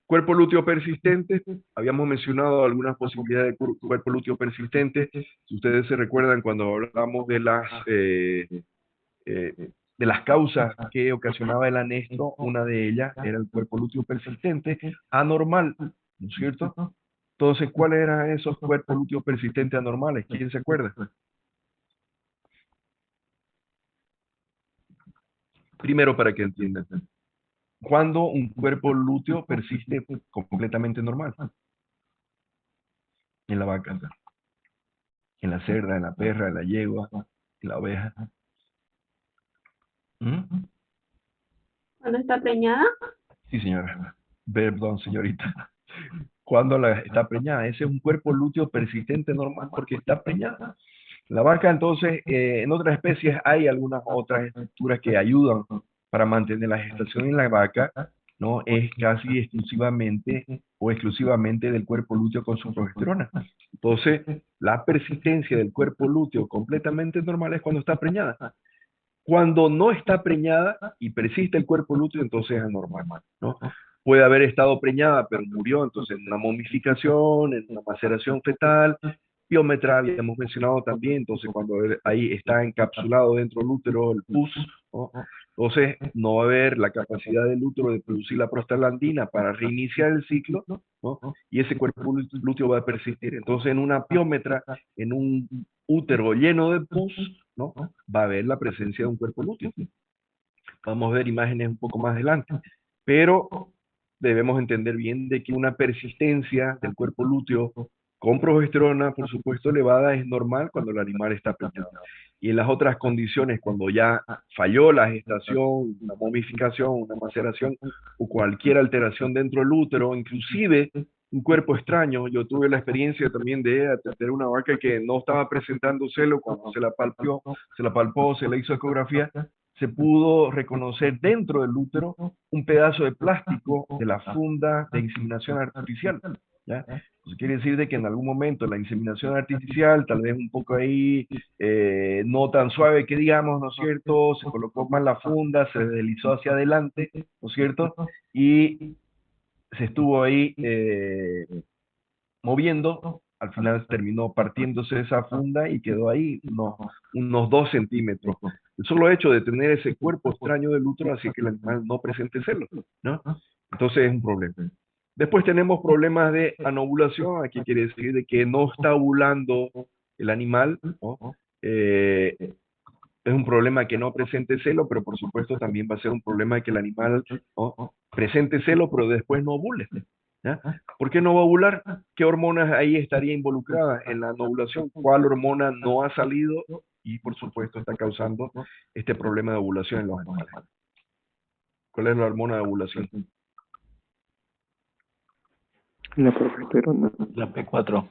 Cuerpo lúteo persistente, habíamos mencionado algunas posibilidades de cuerpo lúteo persistente. Si ustedes se recuerdan cuando hablamos de las causas que ocasionaba el anestro, una de ellas era el cuerpo lúteo persistente anormal, ¿no es cierto? Entonces, ¿cuáles eran esos cuerpos lúteos persistentes anormales? ¿Quién se acuerda? Primero, para que entiendan, cuando un cuerpo lúteo persiste completamente normal, en la vaca, en la cerda, en la perra, en la yegua, en la oveja. ¿Mm? ¿Cuándo está preñada? Sí, señora. Perdón, señorita. Cuando está preñada, ese es un cuerpo lúteo persistente normal porque está preñada. La vaca, entonces, en otras especies hay algunas otras estructuras que ayudan para mantener la gestación en la vaca, no es casi exclusivamente o exclusivamente del cuerpo lúteo con su progesterona. Entonces, la persistencia del cuerpo lúteo completamente normal es cuando está preñada. Cuando no está preñada y persiste el cuerpo lúteo, entonces es anormal, ¿no? Puede haber estado preñada, pero murió, entonces en una momificación, en una maceración fetal, piómetra, habíamos mencionado también, entonces cuando ahí está encapsulado dentro del útero el pus, ¿no? Entonces no va a haber la capacidad del útero de producir la prostaglandina para reiniciar el ciclo, ¿no? Y ese cuerpo lúteo va a persistir. Entonces en una piómetra, en un útero lleno de pus, ¿no? Va a haber la presencia de un cuerpo lúteo. Vamos a ver imágenes un poco más adelante. Pero debemos entender bien de que una persistencia del cuerpo lúteo con progesterona, por supuesto, elevada es normal cuando el animal está preñado. Y en las otras condiciones, cuando ya falló la gestación, una momificación, una maceración o cualquier alteración dentro del útero, inclusive un cuerpo extraño. Yo tuve la experiencia también de atender una vaca que no estaba presentando celo cuando se la palpó, se le hizo ecografía, se pudo reconocer dentro del útero un pedazo de plástico de la funda de inseminación artificial, ¿ya? Eso quiere decir de que en algún momento la inseminación artificial, tal vez un poco ahí, no tan suave que digamos, ¿no es cierto? Se colocó mal la funda, se deslizó hacia adelante, ¿no es cierto? Y se estuvo ahí moviendo, al final terminó partiéndose esa funda y quedó ahí unos 2 centímetros. El solo hecho de tener ese cuerpo extraño del útero hace que el animal no presente celos, ¿no? Entonces es un problema. Después tenemos problemas de anovulación, aquí quiere decir de que no está ovulando el animal, ¿no? Es un problema que no presente celo, pero por supuesto también va a ser un problema que el animal, ¿no? presente celo, pero después no ovule, ¿ya? ¿Por qué no va a ovular? ¿Qué hormonas ahí estaría involucrada en la ovulación? ¿Cuál hormona no ha salido? Y por supuesto está causando este problema de ovulación en los animales. ¿Cuál es la hormona de ovulación? La progesterona. La P4.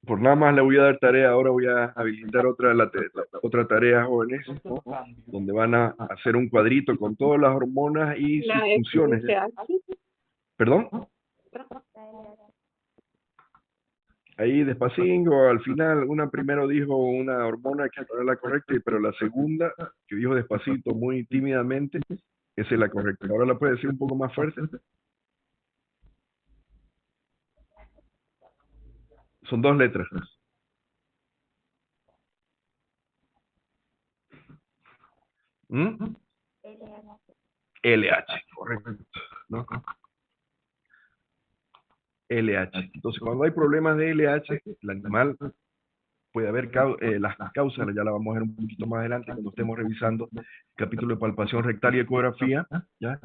Por nada más le voy a dar tarea, ahora voy a habilitar otra tarea, jóvenes, ¿no? Donde van a hacer un cuadrito con todas las hormonas y sus funciones. ¿Perdón? Ahí despacito, al final, una primero dijo una hormona que no era la correcta, pero la segunda, que dijo despacito, muy tímidamente, esa es la correcta. Ahora la puede decir un poco más fuerte. Son 2 letras. ¿Mm? LH, correcto, ¿no? LH. Entonces, cuando hay problemas de LH, el animal puede haber las causas, ya la vamos a ver un poquito más adelante cuando estemos revisando el capítulo de palpación rectal y ecografía, ¿ya?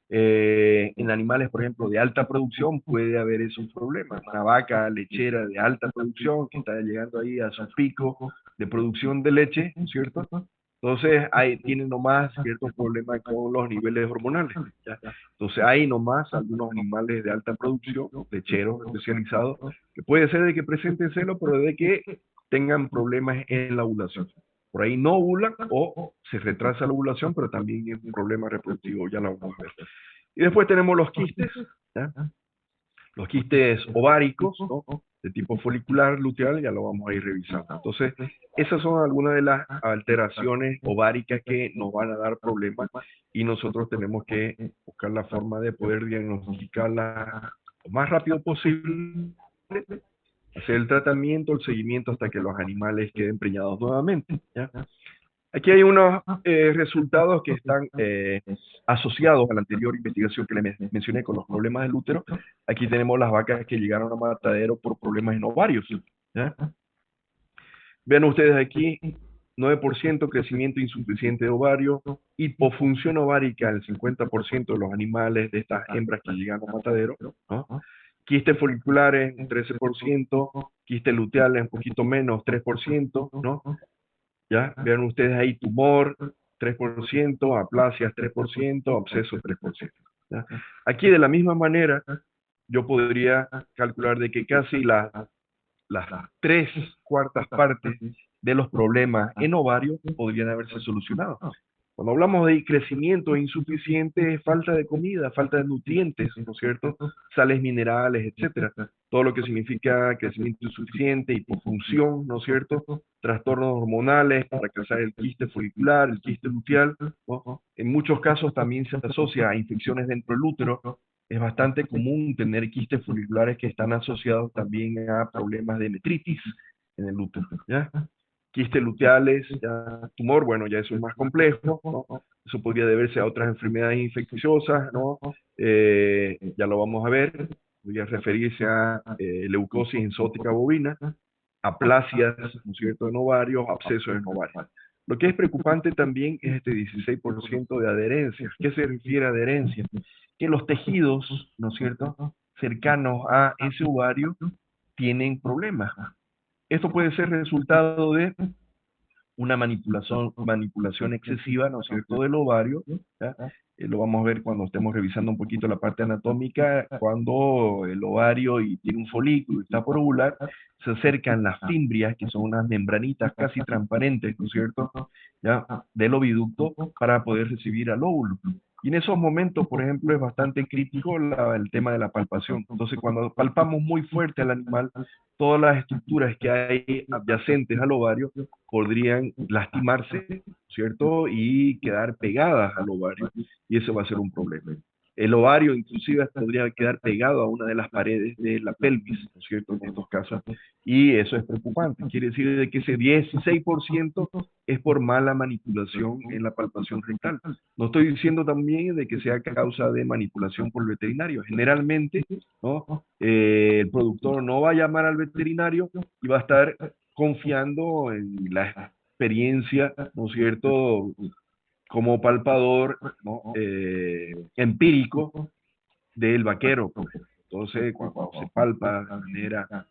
En animales, por ejemplo, de alta producción puede haber esos problemas. Una vaca lechera de alta producción que está llegando ahí a su pico de producción de leche, ¿no es cierto? Entonces, tiene nomás ciertos problemas con los niveles hormonales, ¿ya? Entonces, hay nomás algunos animales de alta producción, lecheros especializados, que puede ser de que presenten celo, pero de que tengan problemas en la ovulación. Por ahí no ovulan o se retrasa la ovulación, pero también es un problema reproductivo, ya lo vamos a ver. Y después tenemos los quistes, ¿ya? Los quistes ováricos, ¿no? De tipo folicular luteal, ya lo vamos a ir revisando. Entonces, esas son algunas de las alteraciones ováricas que nos van a dar problemas y nosotros tenemos que buscar la forma de poder diagnosticarla lo más rápido posible, hacer el tratamiento, el seguimiento hasta que los animales queden preñados nuevamente, ¿ya? Aquí hay unos resultados que están asociados a la anterior investigación que les mencioné con los problemas del útero. Aquí tenemos las vacas que llegaron a matadero por problemas en ovarios, ¿ya? Vean ustedes aquí, 9% crecimiento insuficiente de ovario, hipofunción ovárica en el 50% de los animales de estas hembras que llegan a matadero, ¿no? Quistes foliculares, un 13%, quistes luteales, un poquito menos, 3%, ¿no? ¿Ya? Vean ustedes ahí tumor, 3%, aplasias, 3%, absceso, 3%. ¿Ya? Aquí de la misma manera, yo podría calcular de que casi las 3/4 partes de los problemas en ovario podrían haberse solucionado. Cuando hablamos de crecimiento insuficiente, es falta de comida, falta de nutrientes, ¿no es cierto? Sales minerales, etcétera. Todo lo que significa crecimiento insuficiente, hipofunción, ¿no es cierto? Trastornos hormonales para alcanzar el quiste folicular, el quiste luteal, ¿no? En muchos casos también se asocia a infecciones dentro del útero. Es bastante común tener quistes foliculares que están asociados también a problemas de metritis en el útero, ¿ya? Quistes luteales, ya, tumor, bueno, ya eso es más complejo, ¿no? Eso podría deberse a otras enfermedades infecciosas, ¿no? Ya lo vamos a ver, podría referirse a leucosis enzótica bovina, aplasias, ¿no es cierto?, en ovarios, abscesos en ovarios. Lo que es preocupante también es este 16% de adherencia. ¿Qué se refiere a adherencia? Que los tejidos, ¿no es cierto?, cercanos a ese ovario tienen problemas. Esto puede ser resultado de una manipulación excesiva, ¿no es cierto?, del ovario, ¿ya? Lo vamos a ver cuando estemos revisando un poquito la parte anatómica, cuando el ovario y tiene un folículo y está por ovular, se acercan las fimbrias, que son unas membranitas casi transparentes, ¿no es cierto?, ¿ya?, del oviducto para poder recibir al óvulo. Y en esos momentos, por ejemplo, es bastante crítico el tema de la palpación. Entonces, cuando palpamos muy fuerte al animal, todas las estructuras que hay adyacentes al ovario podrían lastimarse, ¿cierto? Y quedar pegadas al ovario. Y eso va a ser un problema. El ovario inclusive podría quedar pegado a una de las paredes de la pelvis, ¿no es cierto?, en estos casos. Y eso es preocupante. Quiere decir de que ese 16% es por mala manipulación en la palpación rectal. No estoy diciendo también de que sea causa de manipulación por el veterinario. Generalmente, ¿no?, el productor no va a llamar al veterinario y va a estar confiando en la experiencia, ¿no es cierto?, como palpador, ¿no?, empírico del vaquero. Entonces, cuando se palpa de manera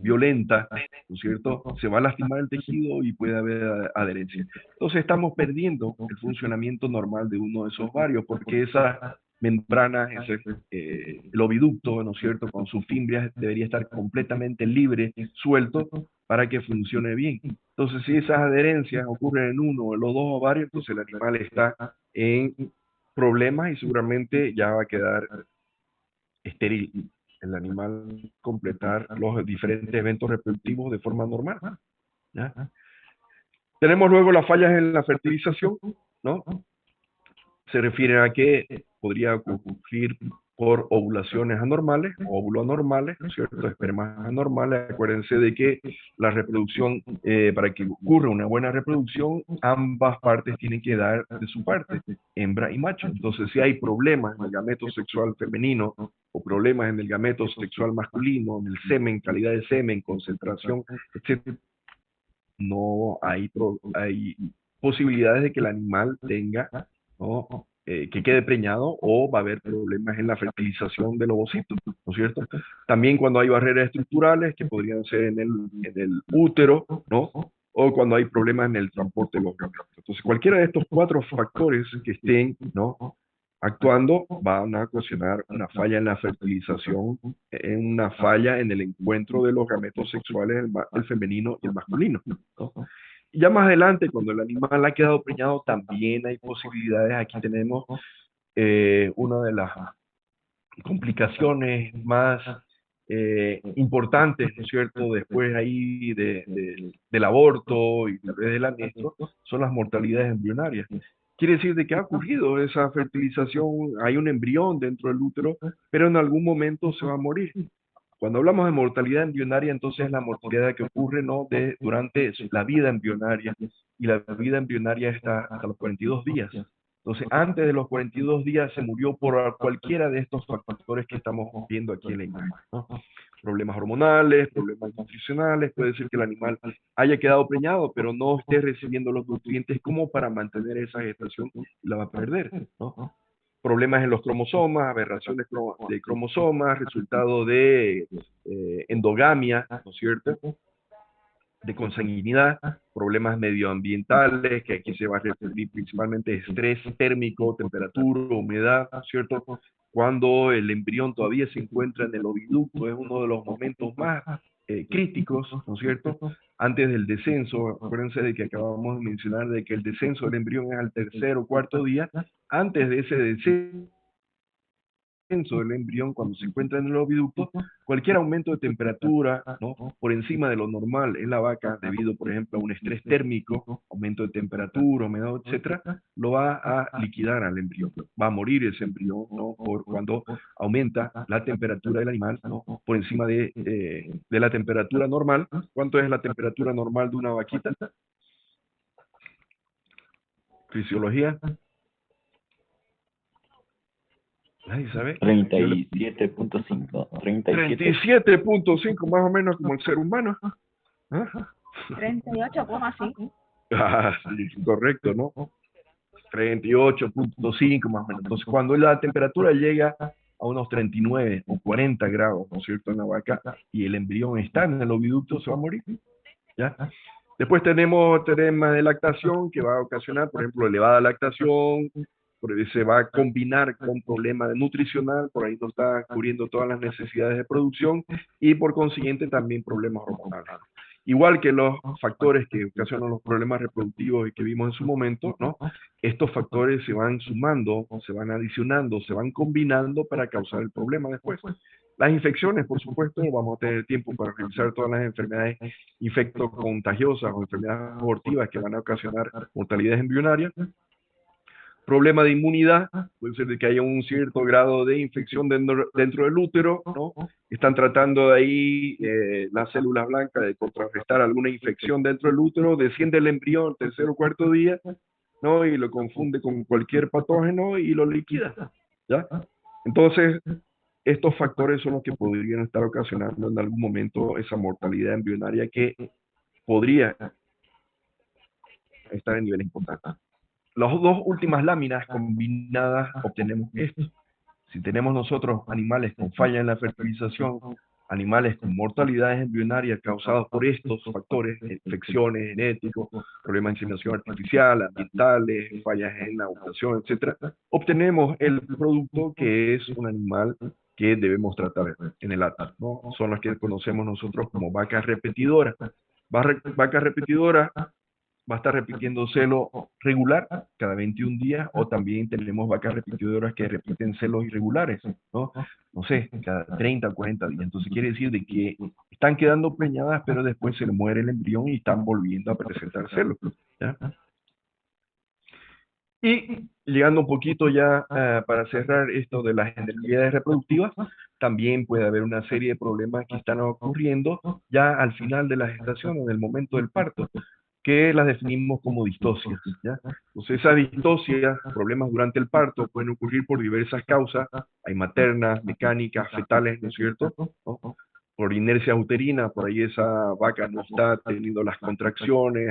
violenta, ¿no es cierto?, se va a lastimar el tejido y puede haber adherencia. Entonces estamos perdiendo el funcionamiento normal de uno de esos ovarios, porque esas membranas, el oviducto, ¿no es cierto?, con sus fimbrias debería estar completamente libre, suelto, para que funcione bien. Entonces, si esas adherencias ocurren en uno o en los dos ovarios, entonces el animal está en problemas y seguramente ya va a quedar estéril el animal completar los diferentes eventos reproductivos de forma normal, ¿ya? Tenemos luego las fallas en la fertilización, ¿no? Se refiere a que podría ocurrir por ovulaciones anormales, óvulos anormales, ¿no es cierto?, espermas anormales. Acuérdense de que la reproducción, para que ocurra una buena reproducción, ambas partes tienen que dar de su parte, hembra y macho. Entonces, si hay problemas en el gameto sexual femenino o problemas en el gameto sexual masculino, en el semen, calidad de semen, concentración, etc., no hay posibilidades de que el animal tenga, ¿no?, que quede preñado, o va a haber problemas en la fertilización del ovocito, ¿no es cierto? También cuando hay barreras estructurales, que podrían ser en el útero, ¿no?, o cuando hay problemas en el transporte de los gametos. Entonces, cualquiera de estos 4 factores que estén, ¿no?, actuando, van a ocasionar una falla en la fertilización, una falla en el encuentro de los gametos sexuales, el femenino y el masculino, ¿no? Y ya más adelante, cuando el animal ha quedado preñado, también hay posibilidades. Aquí tenemos una de las complicaciones más importantes, ¿no es cierto?, después ahí del aborto y tal vez del anestro, son las mortalidades embrionarias. Quiere decir de que ha ocurrido esa fertilización, hay un embrión dentro del útero, pero en algún momento se va a morir. Cuando hablamos de mortalidad embrionaria, entonces es la mortalidad que ocurre, ¿no?, durante la vida embrionaria, y la vida embrionaria está hasta los 42 días. Entonces, antes de los 42 días se murió por cualquiera de estos factores que estamos viendo aquí en la imagen, ¿no? Problemas hormonales, problemas nutricionales, puede ser que el animal haya quedado preñado, pero no esté recibiendo los nutrientes como para mantener esa gestación, y la va a perder, ¿no? Problemas en los cromosomas, aberraciones de cromosomas, resultado de endogamia, ¿no es cierto?, de consanguinidad, problemas medioambientales, que aquí se va a referir principalmente estrés térmico, temperatura, humedad, ¿no es cierto? Cuando el embrión todavía se encuentra en el oviducto, es uno de los momentos más críticos, ¿no es cierto? Antes del descenso, acuérdense de que acabamos de mencionar de que el descenso del embrión es al tercer o cuarto día. Antes de ese descenso del embrión, cuando se encuentra en el oviducto, cualquier aumento de temperatura, ¿no?, por encima de lo normal en la vaca, debido, por ejemplo, a un estrés térmico, aumento de temperatura, humedad, etcétera, lo va a liquidar al embrión. Va a morir ese embrión, ¿no?, por cuando aumenta la temperatura del animal, ¿no?, por encima de la temperatura normal. ¿Cuánto es la temperatura normal de una vaquita? Fisiología. Nadie sabe. 37.5. 37.5 más o menos como el ser humano. ¿Ah? 38,5. Ah, sí, correcto, ¿no? 38.5 más o menos. Entonces, cuando la temperatura llega a unos 39 o 40 grados, ¿no es cierto?, en la vaca, y el embrión está en el oviducto, se va a morir, ¿ya? Después tenemos temas de lactación que va a ocasionar, por ejemplo, elevada lactación, se va a combinar con problemas nutricional, por ahí no está cubriendo todas las necesidades de producción, y por consiguiente también problemas hormonales. Igual que los factores que ocasionan los problemas reproductivos y que vimos en su momento, ¿no? Estos factores se van sumando, se van adicionando, se van combinando para causar el problema después. Las infecciones, por supuesto, vamos a tener tiempo para revisar todas las enfermedades infectocontagiosas o enfermedades abortivas que van a ocasionar mortalidades embrionarias. Problema de inmunidad, puede ser de que haya un cierto grado de infección dentro del útero, ¿no? Están tratando de ahí las células blancas de contrarrestar alguna infección dentro del útero, desciende el embrión al tercer o cuarto día, ¿no?, y lo confunde con cualquier patógeno y lo liquida, ¿ya? Entonces, estos factores son los que podrían estar ocasionando en algún momento esa mortalidad embrionaria que podría estar en niveles importantes. Las dos últimas láminas combinadas obtenemos esto. Si tenemos nosotros animales con falla en la fertilización, animales con mortalidades embrionarias causadas por estos factores, infecciones genéticos, problemas de inseminación artificial, ambientales, fallas en la ovulación, etcétera, obtenemos el producto que es un animal que debemos tratar en el acto, ¿no? Son las que conocemos nosotros como vacas repetidoras. Vaca repetidora va a estar repitiendo celo regular cada 21 días, o también tenemos vacas repetidoras que repiten celos irregulares, ¿no? No sé, cada 30 o 40 días. Entonces quiere decir de que están quedando preñadas, pero después se le muere el embrión y están volviendo a presentar celos, ¿ya? Y llegando un poquito ya para cerrar esto de las inestabilidades reproductivas, también puede haber una serie de problemas que están ocurriendo ya al final de la gestación, en el momento del parto, que las definimos como distocias, ¿ya? Entonces esas distocias, problemas durante el parto, pueden ocurrir por diversas causas, hay maternas, mecánicas, fetales, ¿no es cierto?, ¿no? Por inercia uterina, por ahí esa vaca no está teniendo las contracciones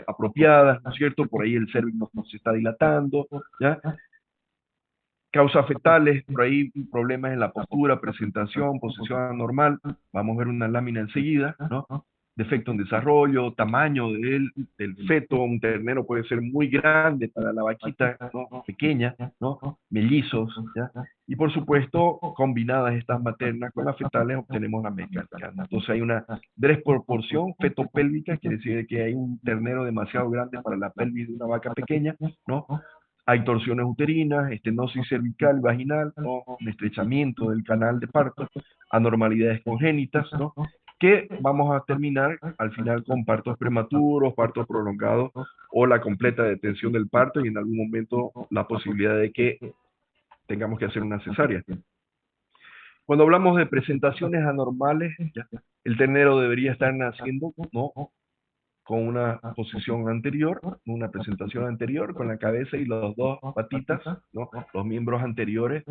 apropiadas, ¿no es cierto?, por ahí el cérvix no se está dilatando, ¿ya? Causas fetales, por ahí problemas en la postura, presentación, posición anormal, vamos a ver una lámina enseguida, ¿no? Defecto en desarrollo, tamaño del feto, un ternero puede ser muy grande para la vaquita, ¿no?, pequeña, ¿no?, mellizos, ¿ya? Y por supuesto, combinadas estas maternas con las fetales, obtenemos la mecánica, ¿no? Entonces hay una desproporción fetopélvica, quiere decir que hay un ternero demasiado grande para la pelvis de una vaca pequeña, ¿no? Hay torsiones uterinas, estenosis cervical, vaginal, ¿no?, un estrechamiento del canal de parto, anormalidades congénitas, ¿no?, que vamos a terminar al final con partos prematuros, partos prolongados o la completa detención del parto y en algún momento la posibilidad de que tengamos que hacer una cesárea. Cuando hablamos de presentaciones anormales, ya, el ternero debería estar naciendo, ¿no?, con una posición anterior, una presentación anterior, con la cabeza y las dos patitas, ¿no?, los miembros anteriores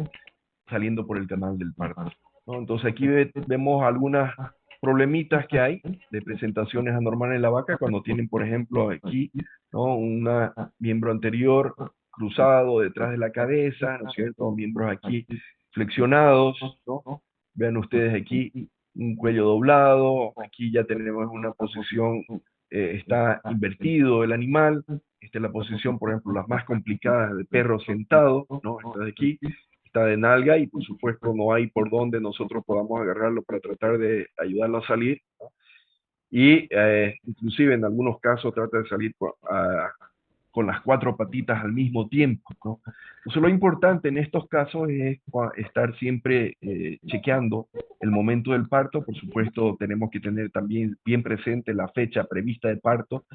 saliendo por el canal del parto, ¿no? Entonces aquí vemos algunas problemitas que hay de presentaciones anormales en la vaca cuando tienen, por ejemplo, aquí, ¿no?, un miembro anterior cruzado detrás de la cabeza, ¿no es cierto?, miembros aquí flexionados, ¿no? Vean ustedes aquí un cuello doblado, aquí ya tenemos una posición, está invertido el animal, esta es la posición, por ejemplo, las más complicadas de perro sentado, ¿no?, esta de aquí, está de nalga y por supuesto no hay por donde nosotros podamos agarrarlo para tratar de ayudarlo a salir, ¿no? Y inclusive en algunos casos trata de salir con las 4 patitas al mismo tiempo, ¿no? Entonces lo importante en estos casos es estar siempre chequeando el momento del parto. Por supuesto tenemos que tener también bien presente la fecha prevista de parto.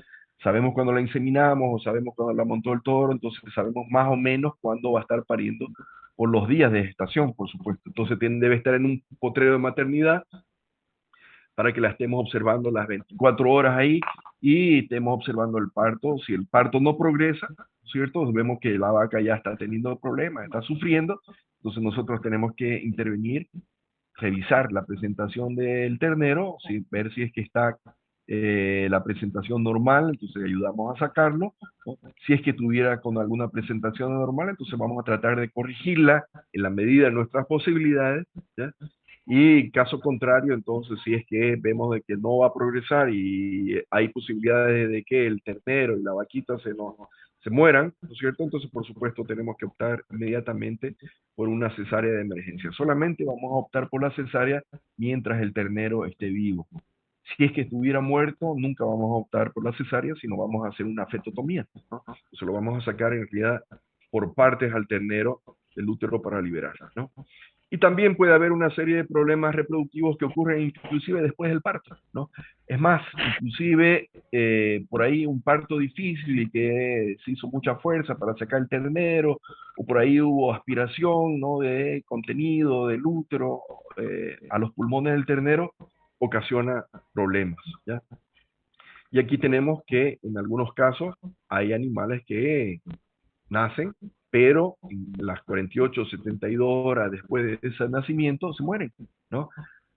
Sabemos cuándo la inseminamos o sabemos cuándo la montó el toro, entonces sabemos más o menos cuándo va a estar pariendo por los días de gestación, por supuesto. Entonces debe estar en un potrero de maternidad para que la estemos observando las 24 horas ahí y estemos observando el parto. Si el parto no progresa, ¿cierto? Vemos que la vaca ya está teniendo problemas, está sufriendo, entonces nosotros tenemos que intervenir, revisar la presentación del ternero, ver si es que está la presentación normal, entonces ayudamos a sacarlo, ¿no? Si es que tuviera con alguna presentación anormal, entonces vamos a tratar de corregirla en la medida de nuestras posibilidades, ¿ya? Y caso contrario, entonces, si es que vemos de que no va a progresar y hay posibilidades de que el ternero y la vaquita se mueran, ¿no es cierto? Entonces, por supuesto, tenemos que optar inmediatamente por una cesárea de emergencia. Solamente vamos a optar por la cesárea mientras el ternero esté vivo. Si es que estuviera muerto, nunca vamos a optar por la cesárea, sino vamos a hacer una fetotomía, ¿no? Entonces lo vamos a sacar en realidad por partes al ternero del útero para liberarla, ¿no? Y también puede haber una serie de problemas reproductivos que ocurren inclusive después del parto, ¿no? Es más, inclusive por ahí un parto difícil y que se hizo mucha fuerza para sacar el ternero, o por ahí hubo aspiración, ¿no?, de contenido del útero a los pulmones del ternero, ocasiona problemas, ¿ya? Y aquí tenemos que en algunos casos hay animales que nacen, pero en las 48 o 72 horas después de ese nacimiento se mueren, ¿no?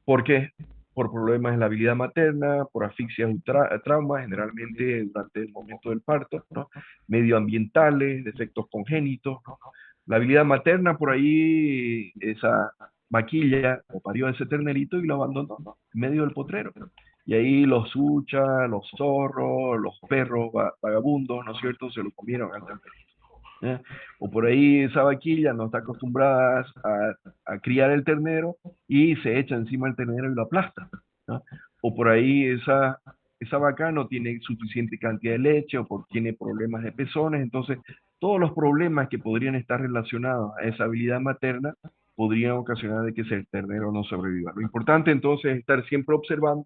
¿Por qué? Por problemas en la habilidad materna, por asfixias y traumas, generalmente durante el momento del parto, ¿no? Medioambientales, defectos congénitos, ¿no? La habilidad materna, por ahí esa vaquilla o parió a ese ternerito y lo abandonó, ¿no?, en medio del potrero. Y ahí los suchas, los zorros, los perros vagabundos, ¿no es cierto?, se lo comieron al ternerito, ¿eh? O por ahí esa vaquilla no está acostumbrada a criar el ternero y se echa encima del ternero y lo aplasta, ¿no? O por ahí esa vaca no tiene suficiente cantidad de leche o tiene problemas de pezones. Entonces todos los problemas que podrían estar relacionados a esa habilidad materna podrían ocasionar de que ese ternero no sobreviva. Lo importante entonces es estar siempre observando,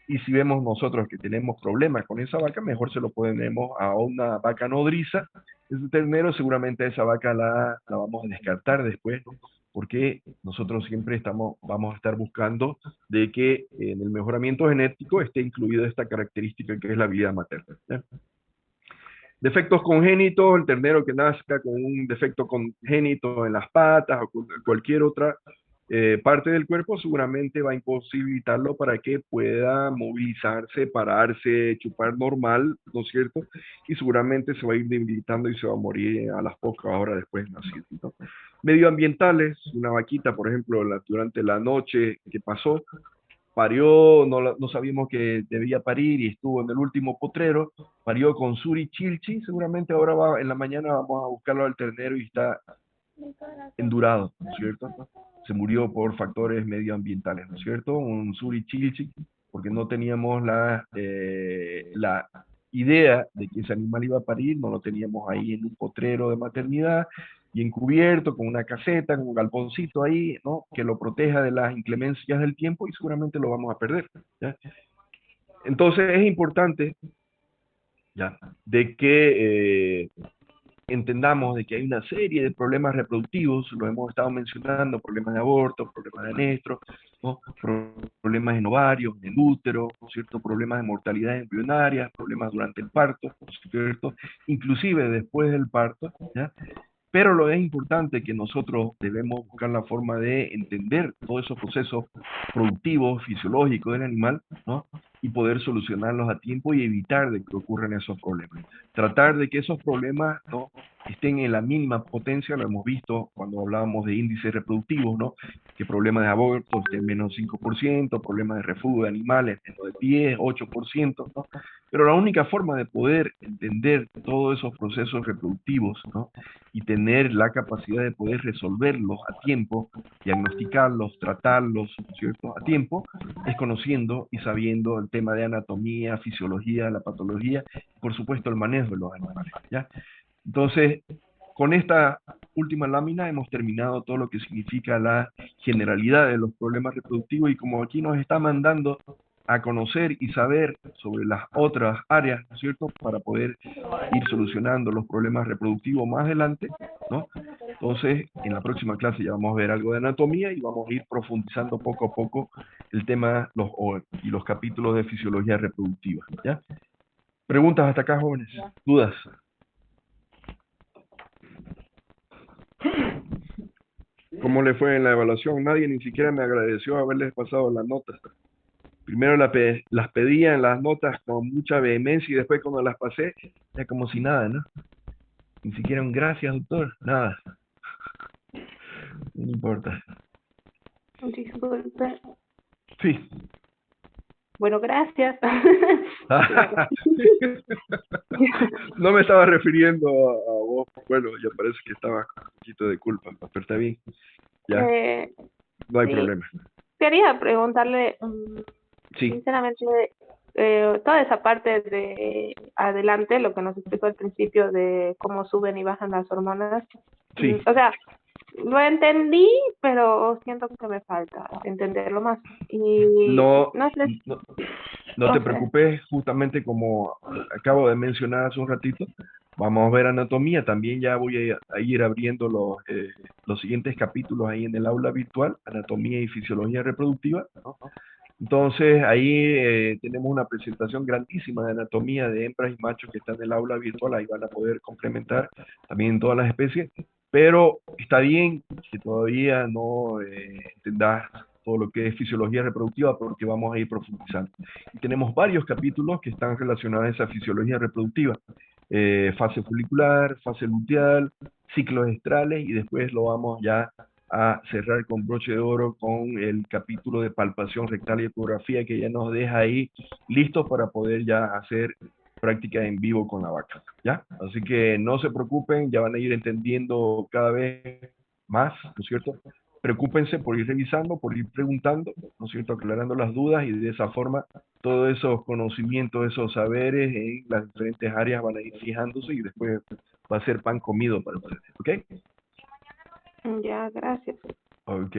y si vemos nosotros que tenemos problemas con esa vaca, mejor se lo ponemos a una vaca nodriza. Ese ternero seguramente a esa vaca la vamos a descartar después, ¿no?, porque nosotros siempre vamos a estar buscando de que en el mejoramiento genético esté incluido esta característica que es la habilidad materna, ¿ya? Defectos congénitos: el ternero que nazca con un defecto congénito en las patas o con cualquier otra parte del cuerpo, seguramente va a imposibilitarlo para que pueda movilizarse, pararse, chupar normal, ¿no es cierto? Y seguramente se va a ir debilitando y se va a morir a las pocas horas después de nacer, ¿no? Medioambientales: una vaquita, por ejemplo, durante la noche que pasó, parió, no sabíamos que debía parir y estuvo en el último potrero, parió con Suri Chilchi, seguramente ahora en la mañana vamos a buscarlo al ternero y está endurado, ¿no es cierto? Se murió por factores medioambientales, ¿no es cierto? Un Suri Chilchi, porque no teníamos la idea de que ese animal iba a parir, no lo teníamos ahí en un potrero de maternidad, y encubierto con una caseta, con un galponcito ahí, ¿no?, que lo proteja de las inclemencias del tiempo, y seguramente lo vamos a perder, ¿ya? Entonces es importante, ¿ya?, de que entendamos de que hay una serie de problemas reproductivos, lo hemos estado mencionando: problemas de aborto, problemas de anestro, ¿no?, problemas en ovarios, en útero, ¿no es cierto?, problemas de mortalidad embrionaria, problemas durante el parto, ¿no es cierto?, inclusive después del parto, ¿ya? Pero lo es importante que nosotros debemos buscar la forma de entender todos esos procesos productivos, fisiológicos del animal, ¿no?, y poder solucionarlos a tiempo y evitar de que ocurran esos problemas. Tratar de que esos problemas no estén en la mínima potencia, lo hemos visto cuando hablábamos de índices reproductivos, ¿no? Que problemas de aborto estén menos 5%, problemas de refugio de animales menos de 10, 8%, ¿no? Pero la única forma de poder entender todos esos procesos reproductivos, ¿no? Y tener la capacidad de poder resolverlos a tiempo, diagnosticarlos, tratarlos, ¿cierto? A tiempo, es conociendo y sabiendo el tema de anatomía, fisiología, la patología, y por supuesto el manejo de los animales, ¿ya? Entonces, con esta última lámina hemos terminado todo lo que significa la generalidad de los problemas reproductivos y como aquí nos está mandando a conocer y saber sobre las otras áreas, ¿no es cierto?, para poder ir solucionando los problemas reproductivos más adelante, ¿no? Entonces, en la próxima clase ya vamos a ver algo de anatomía y vamos a ir profundizando poco a poco el tema y los capítulos de fisiología reproductiva, ¿ya? ¿Preguntas hasta acá, jóvenes? ¿Dudas? ¿Cómo le fue en la evaluación? Nadie ni siquiera me agradeció haberles pasado las notas. Primero las pedían las notas con mucha vehemencia y después cuando las pasé, ya como si nada, ¿no? Ni siquiera un gracias, doctor, nada. No importa. Disculpe. Sí. Bueno, gracias. No me estaba refiriendo a vos, bueno, ya parece que estaba con un poquito de culpa, pero está bien, ya, no hay sí. problema. Quería preguntarle, Sí, sinceramente, toda esa parte de adelante, lo que nos explicó al principio de cómo suben y bajan las hormonas, sí. o sea, lo entendí, pero siento que me falta entenderlo más. Y No, no sé, no te preocupes, justamente como acabo de mencionar hace un ratito, vamos a ver anatomía, también ya voy a ir abriendo los siguientes capítulos ahí en el aula virtual, anatomía y fisiología reproductiva, ¿no? Entonces ahí tenemos una presentación grandísima de anatomía de hembras y machos que están en el aula virtual, ahí van a poder complementar también todas las especies, pero está bien que todavía no entendas todo lo que es fisiología reproductiva porque vamos a ir profundizando. Y tenemos varios capítulos que están relacionados a esa fisiología reproductiva, fase folicular, fase luteal, ciclos estrales y después lo vamos ya a cerrar con broche de oro con el capítulo de palpación rectal y ecografía que ya nos deja ahí listos para poder ya hacer práctica en vivo con la vaca, ¿ya? Así que no se preocupen, ya van a ir entendiendo cada vez más, ¿no es cierto? Preocúpense por ir revisando, por ir preguntando, ¿no es cierto? Aclarando las dudas y de esa forma todos esos conocimientos, esos saberes en las diferentes áreas van a ir fijándose y después va a ser pan comido para ustedes, ¿ok? ya, gracias. Ok.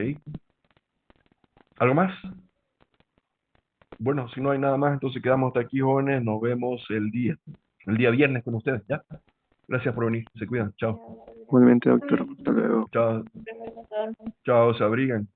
¿Algo más? Bueno, si no hay nada más, entonces quedamos hasta aquí, jóvenes. Nos vemos el día viernes con ustedes, ¿ya? Gracias por venir. Se cuidan. Chao. Igualmente, doctor. Hasta luego. Chao. Chao, se abrigan.